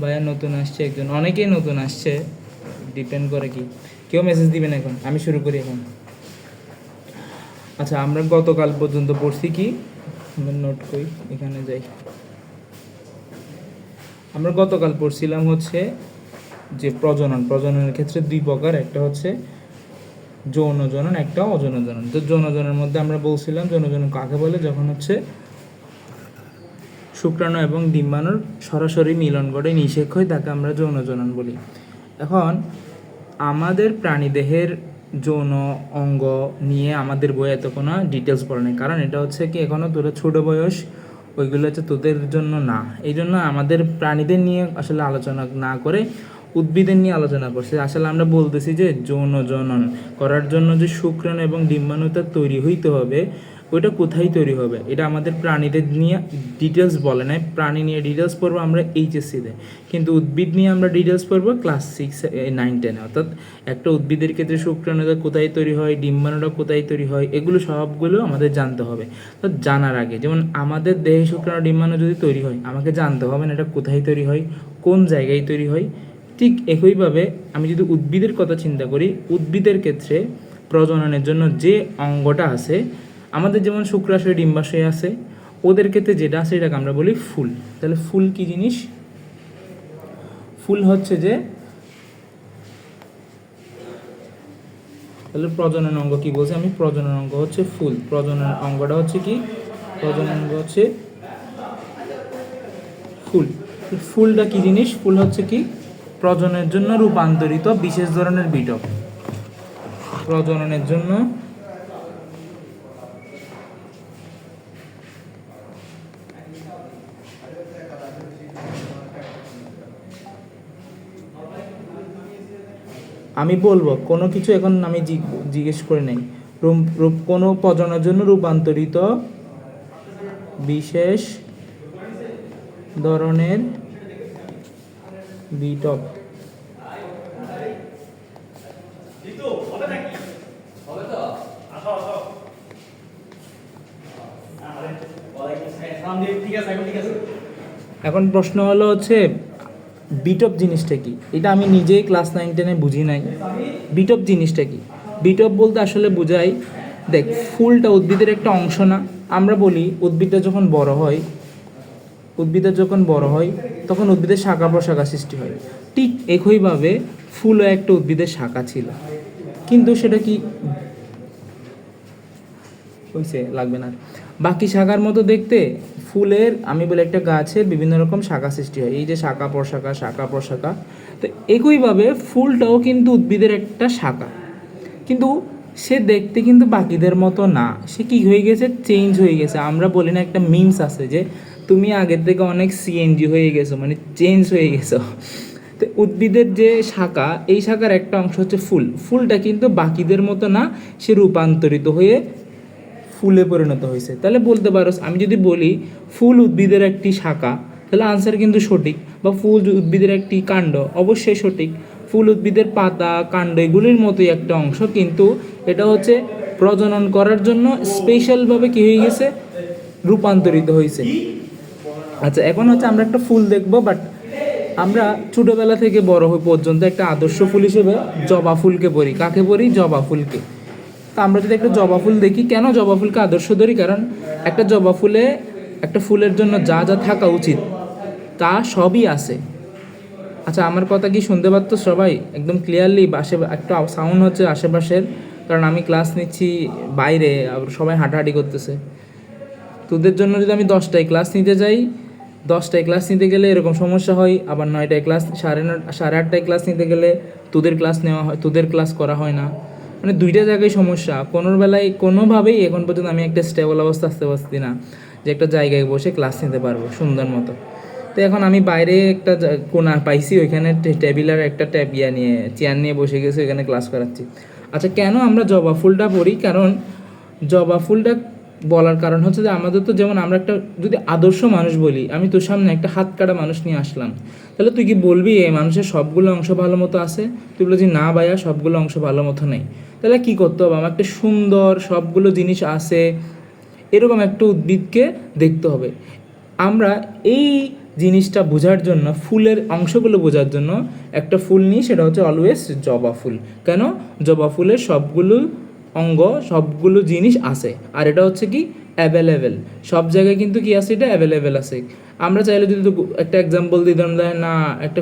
ভাইয়া নতুন আসছে একজন, অনেকেই নতুন আসছে, ডিপেন্ড করে কি কেউ মেসেজ দিবেন। এখন আমি শুরু করি এখন। আচ্ছা, আমরা গতকাল পর্যন্ত পড়ছি কি, আমরা নোট করি, এখানে যাই। আমরা গতকাল পড়ছিলাম হচ্ছে যে প্রজননের ক্ষেত্রে দুই প্রকার, একটা হচ্ছে যৌন জনন, একটা অযৌন জনন। তো যৌন জননের মধ্যে আমরা বলছিলাম যৌন জনন কাকে বলে, যখন হচ্ছে শুক্রাণু এবং ডিম্বাণুর সরাসরি মিলন ঘটে, নিষেক হয়, তাকে আমরা যৌন জনন বলি। এখন আমাদের প্রাণীদেহের যৌন অঙ্গ নিয়ে আমাদের বইয়ে এত কোনো ডিটেলস পড়ে নেই, কারণ এটা হচ্ছে কি এখনও তোরা ছোটো বয়স, ওইগুলো হচ্ছে তোদের জন্য না। এই জন্য আমাদের প্রাণীদের নিয়ে আসলে আলোচনা না করে উদ্ভিদের নিয়ে আলোচনা করছে। আসলে আমরা বলতেছি যে যৌন জনন করার জন্য যে শুক্রাণু এবং ডিম্বাণুটা তৈরি হইতে হবে, ওইটা কোথায় তৈরি হবে, এটা আমাদের প্রাণীদের নিয়ে ডিটেলস বলে নাই। প্রাণী নিয়ে ডিটেলস পড়বো আমরা এইচএসসিতে, কিন্তু উদ্ভিদ নিয়ে আমরা ডিটেলস পড়বো ক্লাস 6, 9, 10। অর্থাৎ একটা উদ্ভিদের ক্ষেত্রে শুক্রাণুটা কোথায় তৈরি হয়, ডিম্বাণুটা কোথায় তৈরি হয়, এগুলো সবগুলো আমাদের জানতে হবে। তো জানার আগে, যেমন আমাদের দেহে শুক্রাণু ডিম্বাণু যদি তৈরি হয়, আমাকে জানতে হবে না এটা কোথায় তৈরি হয়, কোন জায়গায় তৈরি হয়। ঠিক একইভাবে আমি যদি উদ্ভিদের কথা চিন্তা করি, উদ্ভিদের ক্ষেত্রে প্রজননের জন্য যে অঙ্গটা আছে, আমাদের যেমন শুক্রাশয় ডিম্বাশয় আছে, ওদের ক্ষেত্রে যেটা আছে এটাকে আমরা বলি ফুল। তাহলে ফুল কি জিনিস? ফুল হচ্ছে যে, তাহলে প্রজনন অঙ্গ কি বলছে আমি, প্রজনন অঙ্গ হচ্ছে ফুল। প্রজনন অঙ্গটা হচ্ছে কি, প্রজনন অঙ্গ হচ্ছে ফুল। ফুলটা কি জিনিস? ফুল হচ্ছে কি প্রজননের জন্য রূপান্তরিত বিশেষ ধরনের বিটপ। প্রজননের জন্য আমি বলবো কোনো কিছু এখন আমি জিজ্ঞেস করে নেই, কোনো প্রজননের জন্য রূপান্তরিত বিশেষ ধরনের বিটপ। এখন প্রশ্ন হলো হচ্ছে বিটপ জিনিসটা কি? এটা আমি নিজেই ক্লাস 9, 10-এ বুঝি নাই। বিটপ জিনিসটা কি? বিটপ বলতে আসলে বোঝায়, দেখ ফুলটা উদ্ভিদের একটা অংশ না? আমরা বলি উদ্ভিদটা যখন বড় হয়, তখন উদ্ভিদের শাখা প্রশাখা সৃষ্টি হয়। ঠিক একইভাবে ফুলও একটা উদ্ভিদের শাখা ছিল, কিন্তু সেটা কি হয়েছে লাগবে না, বাকি শাখার মতো দেখতে। ফুলের আমি বলি একটা গাছের বিভিন্ন রকম শাখা সৃষ্টি হয়, এই যে শাখা প্রশাখা। তো একইভাবে ফুলটাও কিন্তু উদ্ভিদের একটা শাখা, কিন্তু সে দেখতে কিন্তু বাকিদের মতো না। সে কি হয়ে গেছে? চেঞ্জ হয়ে গেছে। আমরা বলি না, একটা মিমস আছে যে তুমি আগের থেকে অনেক সিএনজি হয়ে গেছো, মানে চেঞ্জ হয়ে গেছো। তো উদ্ভিদের যে শাখা, এই শাখার একটা অংশ হচ্ছে ফুল। ফুলটা কিন্তু বাকিদের মতো না, সে রূপান্তরিত হয়ে ফুলে পরিণত হয়েছে। তাহলে বলতে পারো, আমি যদি বলি ফুল উদ্ভিদের একটি শাখা, তাহলে আনসার কিন্তু সঠিক। বা ফুল উদ্ভিদের একটি কাণ্ড, অবশ্যই সঠিক। ফুল উদ্ভিদের পাতা, কাণ্ড এগুলির মতোই একটা অংশ, কিন্তু এটা হচ্ছে প্রজনন করার জন্য স্পেশালভাবে কী হয়ে গেছে? রূপান্তরিত হয়েছে। আচ্ছা, এখন হচ্ছে আমরা একটা ফুল দেখবো, বাট আমরা ছোটোবেলা থেকে বড় হই পর্যন্ত একটা আদর্শ ফুল হিসেবে জবা ফুলকে পড়ি। কাকে পড়ি? জবা ফুলকে। তা আমরা যদি একটা জবা ফুল দেখি, কেন জবা ফুলকে আদর্শ ধরি? কারণ একটা জবা ফুলে, একটা ফুলের জন্য যা যা থাকা উচিত তা সবই আছে। আচ্ছা, আমার কথা কি শুনতে পাচ্ছ সবাই একদম ক্লিয়ারলি? একটা সাউন্ড হচ্ছে আশেপাশের, কারণ আমি ক্লাস নিচ্ছি বাইরে, আবার সবাই হাঁটাহাঁটি করতেছে। তোদের জন্য যদি আমি 10টায় ক্লাস নিতে যাই, 10টায় ক্লাস নিতে গেলে এরকম সমস্যা হয়, আবার 9টায় ক্লাস, 8:30টায় ক্লাস নিতে গেলে তোদের ক্লাস নেওয়া হয়, তোদের ক্লাস করা হয় না। মানে দুইটা জায়গায় সমস্যা। কোনোভাবেই এখন পর্যন্ত আমি একটা স্টেবল অবস্থা আসতে পারছি না যে একটা জায়গায় বসে ক্লাস নিতে পারবো সুন্দর মতো। তো এখন আমি বাইরে একটা কোণা পাইছি, ওইখানে টেবিলের একটা চেয়ার নিয়ে বসে গেছি, ওইখানে ক্লাস করাচ্ছি। আচ্ছা, কেন আমরা জবা ফুলটা পড়ি? কারণ জবা ফুলটা বলার কারণ হচ্ছে যে আমাদের তো, যেমন আমরা একটা যদি আদর্শ মানুষ বলি, আমি তোর সামনে একটা হাত কাটা মানুষ নিয়ে আসলাম, তাহলে তুই কি বলবি এই মানুষের সবগুলো অংশ ভালো মতো আছে? তুই বলবি না ভাইয়া, সবগুলো অংশ ভালো মতো নেই। তাহলে কী করতে হবে? আমার একটা সুন্দর সবগুলো জিনিস আছে এরকম একটা উদ্ভিদকে দেখতে হবে। আমরা এই জিনিসটা বোঝার জন্য, ফুলের অংশগুলো বোঝার জন্য একটা ফুল নিই, সেটা হচ্ছে অলওয়েজ জবা ফুল। কেন? জবা ফুলের সবগুলো অঙ্গ, সবগুলো জিনিস আছে, আর এটা হচ্ছে কি অ্যাভেলেবেল, সব জায়গায় কিন্তু কি আছে, এটা অ্যাভেলেবেল আছে। আমরা চাইলে যদি একটা এক্সাম্পল দিতাম না, একটা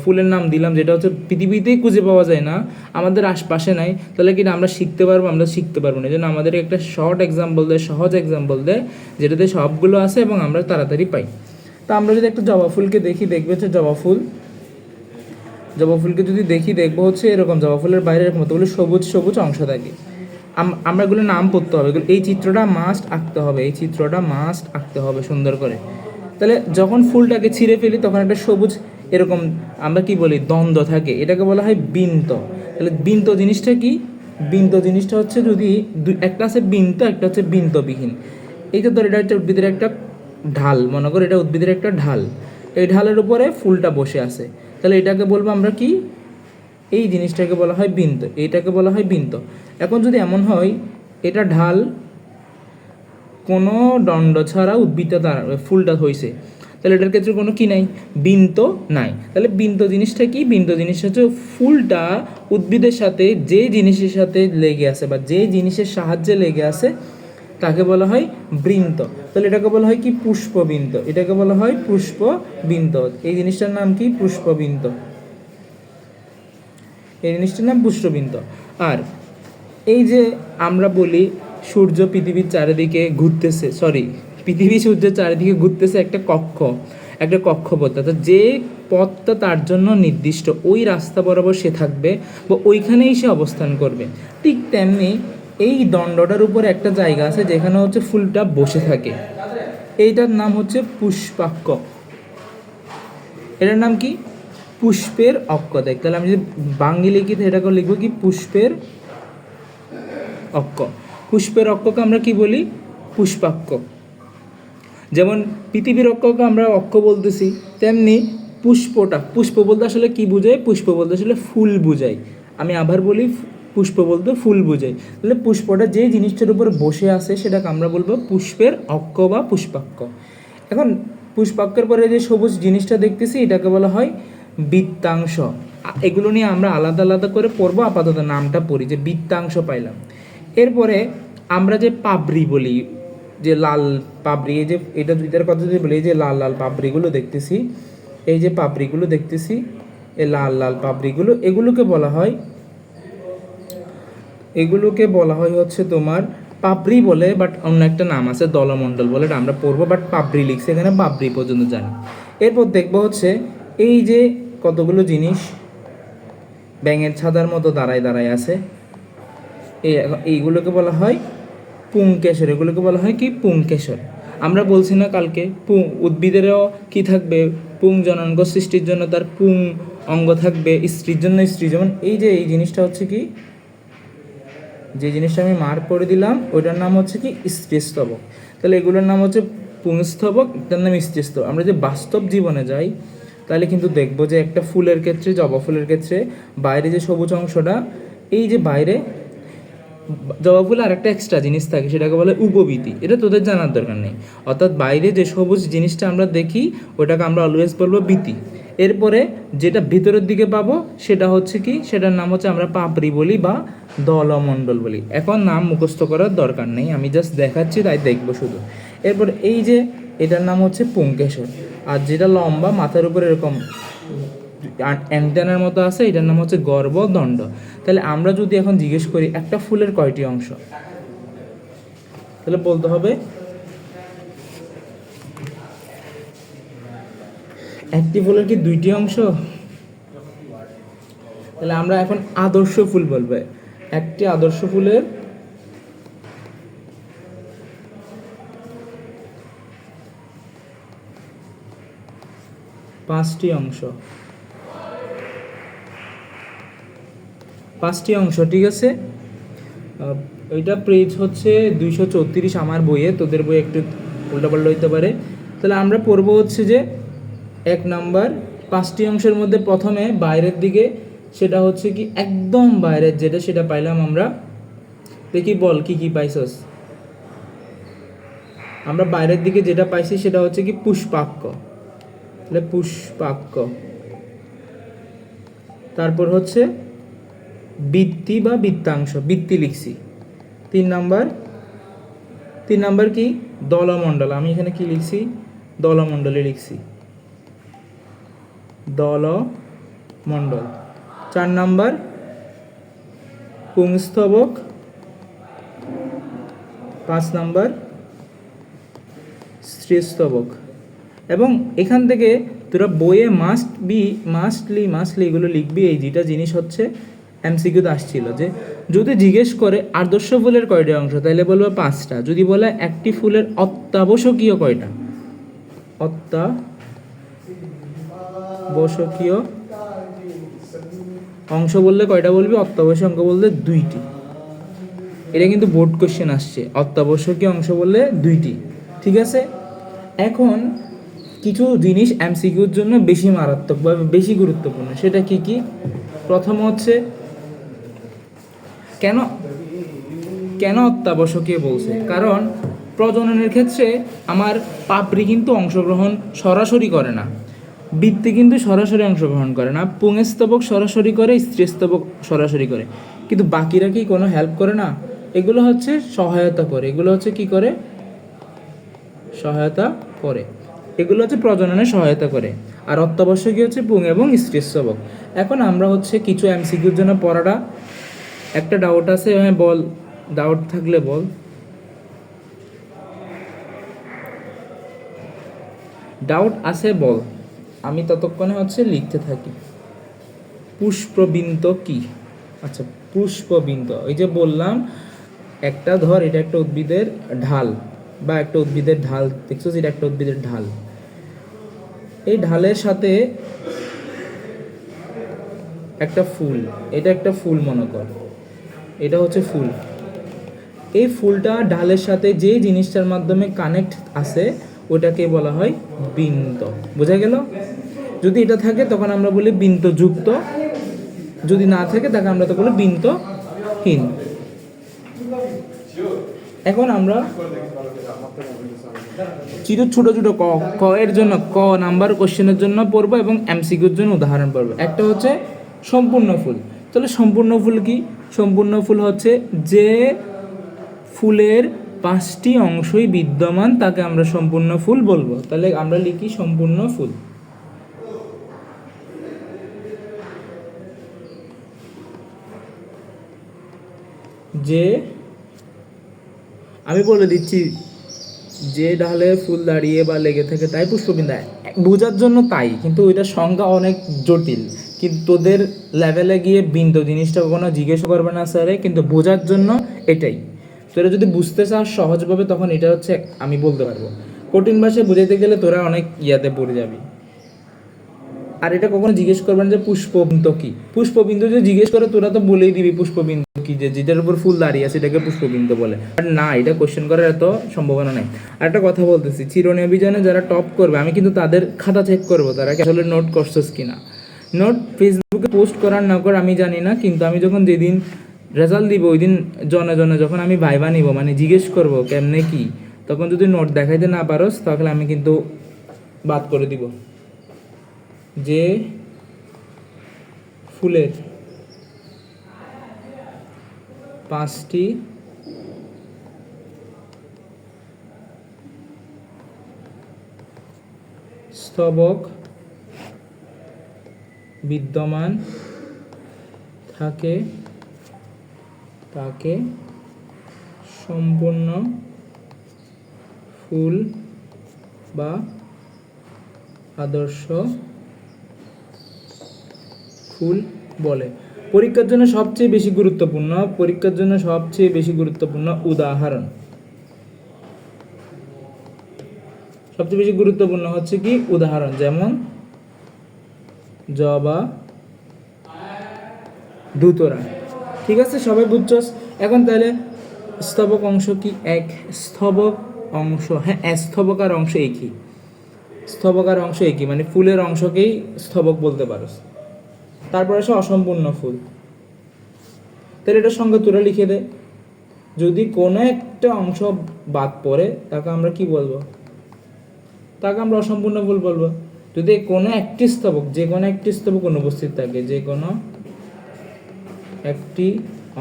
ফুলের নাম দিলাম যেটা হচ্ছে পৃথিবীতেই খুঁজে পাওয়া যায় না, আমাদের আশপাশে নাই, তাহলে কি না আমরা শিখতে পারবো? আমরা শিখতে পারবো না। এই জন্য আমাদেরকে একটা শর্ট এক্সাম্পল দেয়, সহজ এক্সাম্পল দেয়, যেটাতে সবগুলো আছে এবং আমরা তাড়াতাড়ি পাই। তো আমরা যদি একটা জবা ফুলকে দেখি, দেখবে হচ্ছে জবা ফুলকে যদি দেখবো হচ্ছে এরকম, জবা ফুলের বাইরে এরকম কতগুলো সবুজ সবুজ অংশ থাকে। আমরা এগুলো নাম পড়তে হবে, এই চিত্রটা মাস্ট আঁকতে হবে, এই চিত্রটা মাস্ট আঁকতে হবে সুন্দর করে। তাহলে যখন ফুলটাকে ছিঁড়ে ফেলি তখন একটা সবুজ এরকম আমরা কি বলি, দ্বন্দ্ব থাকে, এটাকে বলা হয় বৃন্ত। তাহলে বৃন্ত জিনিসটা কি? বৃন্ত জিনিসটা হচ্ছে যদি একটা আছে বৃন্ত, একটা হচ্ছে বৃন্তবিহীন। এই যে ধর এটা হচ্ছে উদ্ভিদের একটা ঢাল, মনে করো এটা উদ্ভিদের একটা ঢাল, এই ঢালের উপরে ফুলটা বসে আছে, তাহলে এটাকে বলবো আমরা কি? এই জিনিসটাকে বলা হয় বৃন্ত, এইটাকে বলা হয় বৃন্ত। এখন যদি এমন হয় এটা ঢাল, কোনো দণ্ড ছাড়া উদ্ভিদটা তার ফুলটা হয়েছে, তাহলে এটার ক্ষেত্রে কোনো কি নাই, বৃন্ত নাই। তাহলে বৃন্ত জিনিসটা কি? বৃন্ত জিনিসটা হচ্ছে ফুলটা উদ্ভিদের সাথে যে জিনিসের সাথে লেগে আছে বা যে জিনিসের সাহায্যে লেগে আছে তাকে বলা হয় বৃন্ত। তাহলে এটাকে বলা হয় কি? পুষ্পবৃন্ত। এটাকে বলা হয় পুষ্পবৃন্ত। এই জিনিসটার নাম কি? পুষ্পবৃন্ত। এই জিনিসটার নাম পুষ্পবৃন্ত। আর এই যে আমরা বলি সূর্য পৃথিবীর চারিদিকে ঘুরতেছে, পৃথিবী সূর্যের চারিদিকে ঘুরতেছে একটা কক্ষপথ, অর্থাৎ যে পথটা তার জন্য নির্দিষ্ট, ওই রাস্তা বরাবর সে থাকবে বা ওইখানেই সে অবস্থান করবে। ঠিক তেমনি এই দণ্ডটার উপর একটা জায়গা আছে যেখানে হচ্ছে ফুলটা বসে থাকে, এইটার নাম হচ্ছে পুষ্পাক্ষ। এটার নাম কি? পুষ্পের অক্ষ। দেখ, তাহলে আমি যদি বাংলা লিখি এটাকে লিখবো কি? পুষ্পের অক্ষ। পুষ্পের অক্ষকে আমরা কি বলি? পুষ্পাক্ষ। যেমন পৃথিবীর অক্ষকে আমরা অক্ষ বলতেছি, তেমনি পুষ্প বলতে আসলে কি বোঝায়? পুষ্প বলতে আসলে ফুল বোঝায়। আমি আবার বলি, পুষ্প বলতে ফুল বোঝায়। তাহলে পুষ্পটা যে জিনিসটার উপর বসে আছে সেটাকে আমরা বলবো পুষ্পের অক্ষ বা পুষ্পাক্ষ। এখন পুষ্পাক্ষের পরে যে সবুজ জিনিসটা দেখতেছি এটাকে বলা হয় বৃত্তাংশ। এগুলো নিয়ে আমরা আলাদা আলাদা করে পড়বো, আপাতত নামটা পড়ি যে বৃত্তাংশ পাইলাম। এরপরে আমরা যে পাবড়ি বলি, যে লাল পাবড়ি, এই যে এটা দুইটার কথা যদি বলি, এই যে লাল লাল পাবড়িগুলো দেখতেছি, এই যে পাবড়িগুলো দেখতেছি, এই লাল লাল পাবড়িগুলো, এগুলোকে বলা হয় হচ্ছে তোমার পাপড়ি বলে, বাট অন্য একটা নাম আছে দলমণ্ডল বলে, এটা আমরা পড়বো, বাট পাপড়ি লিখছে এখানে, পাপড়ি পর্যন্ত জানি। এরপর দেখবো হচ্ছে এই যে কতগুলো জিনিস ব্যাঙের ছাতার মতো দাঁড়ায় আছে, এইগুলোকে বলা হয় পুংকেশর। এগুলোকে বলা হয় কি? পুংকেশর। আমরা বলছি না কালকে উদ্ভিদেরও কি থাকবে? পুং জনাঙ্গ সৃষ্টির জন্য তার পুং অঙ্গ থাকবে, স্ত্রীর জন্য স্ত্রী। যেমন এই জিনিসটা হচ্ছে কি, যে জিনিসটা আমি মার্ক করে দিলাম ওইটার নাম হচ্ছে কি? স্ত্রীস্তবক। তাহলে এগুলোর নাম হচ্ছে পুংস্তবক, এটার নাম স্ত্রীস্তবক। আমরা যে বাস্তব জীবনে যাই তাহলে কিন্তু দেখবো যে একটা ফুলের ক্ষেত্রে, জবা ফুলের ক্ষেত্রে বাইরে যে সবুজ অংশটা, এই যে বাইরে জবা ফুলে আর একটা এক্সট্রা জিনিস থাকে, সেটাকে বলে উপবীতি। এটা তোদের জানার দরকার নেই। অর্থাৎ বাইরে যে সবুজ জিনিসটা আমরা দেখি ওটাকে আমরা অলওয়েজ বলবো বীতি। এরপরে যেটা ভিতরের দিকে পাবো সেটা হচ্ছে কি? সেটার নাম হচ্ছে আমরা পাপড়ি বলি বা দলমণ্ডল বলি। এখন নাম মুখস্থ করার দরকার নেই, আমি জাস্ট দেখাচ্ছি, তাই দেখবো শুধু। এরপর এই যে এটার নাম হচ্ছে পুংকেশর, আর যেটা লম্বা মাথার উপরে এরকম অ্যান্টেনার মতো আছে এটার নাম হচ্ছে গর্ভদণ্ড। তাহলে আমরা যদি এখন জিজ্ঞেস করি একটা ফুলের কয়টি অংশ, তাহলে বলতে হবে একটি ফুলের কি দুইটি অংশ? তাহলে আমরা এখন আদর্শ ফুল বলবো, একটি আদর্শ ফুলের পাঁচটি অংশ। ঠিক আছে। ওইটা পেজ হচ্ছে 234 আমার বইয়ে, তোদের বই একটু উল্টাপাল্টা হইতে পারে। তাহলে আমরা পড়বো হচ্ছে যে 1 নাম্বার 5টি অংশের মধ্যে প্রথমে বাইরের দিকে, সেটা হচ্ছে কি একদম বাইরের যেটা, সেটা পাইলাম আমরা। দেখি বল কি কি পাইছস? আমরা বাইরের দিকে যেটা পাইছি সেটা হচ্ছে কি পুষ্পাক্ষ। তাহলে পুষ্পাক্ষ। তারপর হচ্ছে বৃত্তি বা বৃত্তাংশ, বৃত্তি লিখছি। 3 নাম্বার কি দলমণ্ডল, আমি এখানে কি লিখছি দলমণ্ডলে লিখছি, দলমণ্ডল। 4 নাম্বার পুংস্তবক। 5 নাম্বার স্ত্রীস্তবক। এবং এখান থেকে তোরা বইয়ে মাস্টলি এগুলো লিখবি। এই যেটা জিনিস হচ্ছে এমসিকিউতে আসছিল, যে যদি জিজ্ঞেস করে আদর্শ ফুলের কয়টি অংশ, তাহলে বলবো 5টা। যদি বলে একটি ফুলের অত্যাবশ্যকীয় কয়টা, অত্যাবশ্যকীয় অংশ বললে কয়টা বলবি, অত্যাবশ্যক অঙ্ক বললে 2টি। এটা কিন্তু বোর্ড কোশ্চেন আসছে, অত্যাবশ্যকীয় অংশ বললে 2টি। ঠিক আছে, এখন কিছু জিনিস এমসিকিউর জন্য বেশি মারাত্মক বা বেশি গুরুত্বপূর্ণ, সেটা কি কি? প্রথম হচ্ছে কেন অত্যাবশ্যকীয় বলছে, কারণ প্রজননের ক্ষেত্রে আমার পাপড়ি কিন্তু অংশগ্রহণ সরাসরি করে না, বৃত্তি কিন্তু সরাসরি অংশগ্রহণ করে না, পুংস্তবক সরাসরি করে, স্ত্রীস্তবক সরাসরি করে, কিন্তু বাকিরা কি কোনো হেল্প করে না? এগুলো হচ্ছে সহায়তা করে, এগুলো হচ্ছে কি করে, সহায়তা করে, এগুলো হচ্ছে প্রজননে সহায়তা করে। আর অত্যাবশ্যকীয় হচ্ছে পুং এবং স্ত্রীস্তবক। এখন আমরা হচ্ছে কিছু এমসিকিউর জন্য পড়াটা, একটা ডাউট আছে বল, ডাউট থাকলে বল। ডাউট আছে বল, আমি ততক্ষণে হচ্ছে লিখতে থাকি। পুষ্পবিন্ত কি? আচ্ছা, পুষ্পবিন্ত এই যে বললাম, একটা ধর এটা একটা উদ্ভিদের ঢাল বা একটা উদ্ভিদের ঢাল, দেখছো এটা একটা উদ্ভিদের ঢাল, এই ঢালের সাথে একটা ফুল, এটা একটা ফুল মনে কর, এটা হচ্ছে ফুল। এই ফুলটা ডালের সাথে যে জিনিসটার মাধ্যমে কানেক্ট আছে ওটাকে বলা হয় বৃন্ত। বোঝা গেল? যদি এটা থাকে তখন আমরা বলি বৃন্তযুক্ত, যদি না থাকে তাকে আমরা তো বলি বৃন্তহীন। এখন আমরা ছোট ছোট ক এর জন্য, ক নাম্বার কোশ্চেনের জন্য পড়বো এবং এমসিকিউর জন্য উদাহরণ পড়বো। একটা হচ্ছে সম্পূর্ণ ফুল। তাহলে সম্পূর্ণ ফুল কি? সম্পূর্ণ ফুল হচ্ছে যে ফুলের 5টি অংশই বিদ্যমান তাকে আমরা সম্পূর্ণ ফুল বলবো। তাহলে আমরা লিখি সম্পূর্ণ ফুল। যে, আমি বলে দিচ্ছি, যে ডালে ফুল দাঁড়িয়ে বা লেগে থাকে তাই পুষ্পবিন্দু, বোঝার জন্য তাই, কিন্তু ওইটার সংজ্ঞা অনেক জটিল, কিন্তু তোদের লেভেলে গিয়ে বিন্দু জিনিসটা কখনো জিজ্ঞেস করবে না স্যারে, কিন্তু বোঝার জন্য এটাই। তোরা যদি বুঝতে চাস সহজভাবে তখন এটা হচ্ছে আমি বলতে পারবো, কঠিন ভাষায় বুঝাইতে গেলে তোরা অনেক ইয়াতে পড়ে যাবি। আর এটা কখনো জিজ্ঞেস করবেন যে পুষ্পবিন্দু কি, পুষ্পবিন্দু যদি জিজ্ঞেস করে তোরা তো বলেই দিবি পুষ্পবিন্দু কি, যে যেটার উপর ফুল দাঁড়িয়ে আছে এটাকে পুষ্পবিন্দু বলে। আর না, এটা কোশ্চেন করার এত সম্ভাবনা নেই। আর একটা কথা বলতেছি, চিরুনি অভিযানে যারা টপ করবে আমি কিন্তু তাদের খাতা চেক করবো তারা আসলে নোট করছিস কিনা। নোট ফেসবুকে পোস্ট করার না কর আমি জানি না, কিন্তু আমি যখন যেদিন রেজাল্ট দিব ওই দিন জনে জনে যখন আমি ভাইবা নিব, মানে জিজ্ঞেস করবো কেমনে কি, তখন যদি নোট দেখাইতে না পারোস তাহলে আমি কিন্তু বাদ করে দিব। যে ফুলের 5টি স্তবক বিদ্যমান থাকে তাকে সম্পূর্ণ ফুল বা আদর্শ ফুল বলে। পরীক্ষার জন্য সবচেয়ে বেশি গুরুত্বপূর্ণ উদাহরণ, সবচেয়ে বেশি গুরুত্বপূর্ণ হচ্ছে কি উদাহরণ, যেমন জবা ধুতরা। ঠিক আছে, সবাই বুঝছস? এখন তাহলে স্তবক অংশ কি? এক স্তবক অংশ, হ্যাঁ স্তবক আর অংশ একই, স্তবক আর অংশ একই, মানে ফুলের অংশকেই স্তবক বলতে পারো। তারপর আসে অসম্পূর্ণ ফুল। তাহলে এটার সঙ্গে তোরা লিখে দে, যদি কোনো একটা অংশ বাদ পড়ে তাকে আমরা কি বলবো? তাকে আমরা অসম্পূর্ণ ফুল বলবো। যদি কোনো একটি স্তবক, যে কোনো একটি স্তবক অনুপস্থিত থাকে, যে কোনো একটি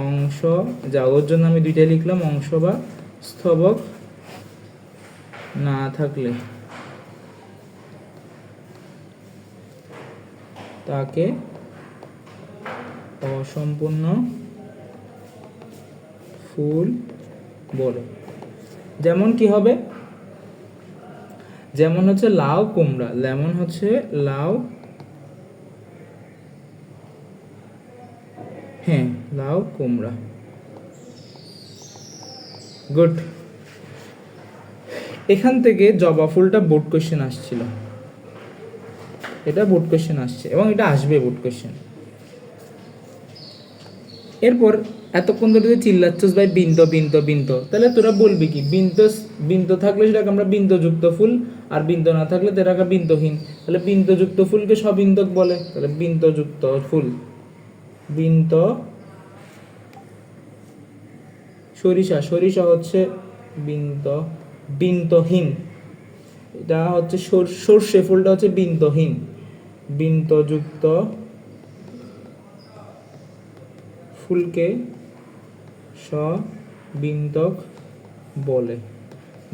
অংশ, যা ওর জন্য আমি দুইটাই লিখলাম, অংশ বা স্তবক না থাকলে তাকে অসম্পূর্ণ ফুল বলে। যেমন কি হবে, যেমন হচ্ছে লাউ কুমড়া, যেমন হচ্ছে লাউ, হ্যাঁ লাউ কুমড়া। গুড। এখান থেকে জবা ফুলটা বোর্ড কোশ্চেন আসছিল, এটা বোর্ড কোশ্চেন আসছে এবং এটা আসবে বোর্ড কোশ্চেন। এরপর এতক্ষণ ধরে যদি চিল্লাচ্ছস ভাই বিন্ত বিন্ত বিন্ত, তাহলে তোরা বলবি কি, বিন্ত বিন্ত থাকলে সেটাকে আমরা বিন্তযুক্ত ফুল, আর বিন্ত না থাকলে সেটাকে বিন্তহীন। তাহলে বিন্তযুক্ত ফুলকে সবিন্তক বলে, তাহলে বিন্তযুক্ত ফুল, বিন্ত। সরিষা, সরিষা হচ্ছে বিন্ত, বিন্তহীন। এটা হচ্ছে সর্ষে ফুলটা হচ্ছে বিন্তহীন, বিন্তযুক্ত ফুলকে সবিন্তক বলে।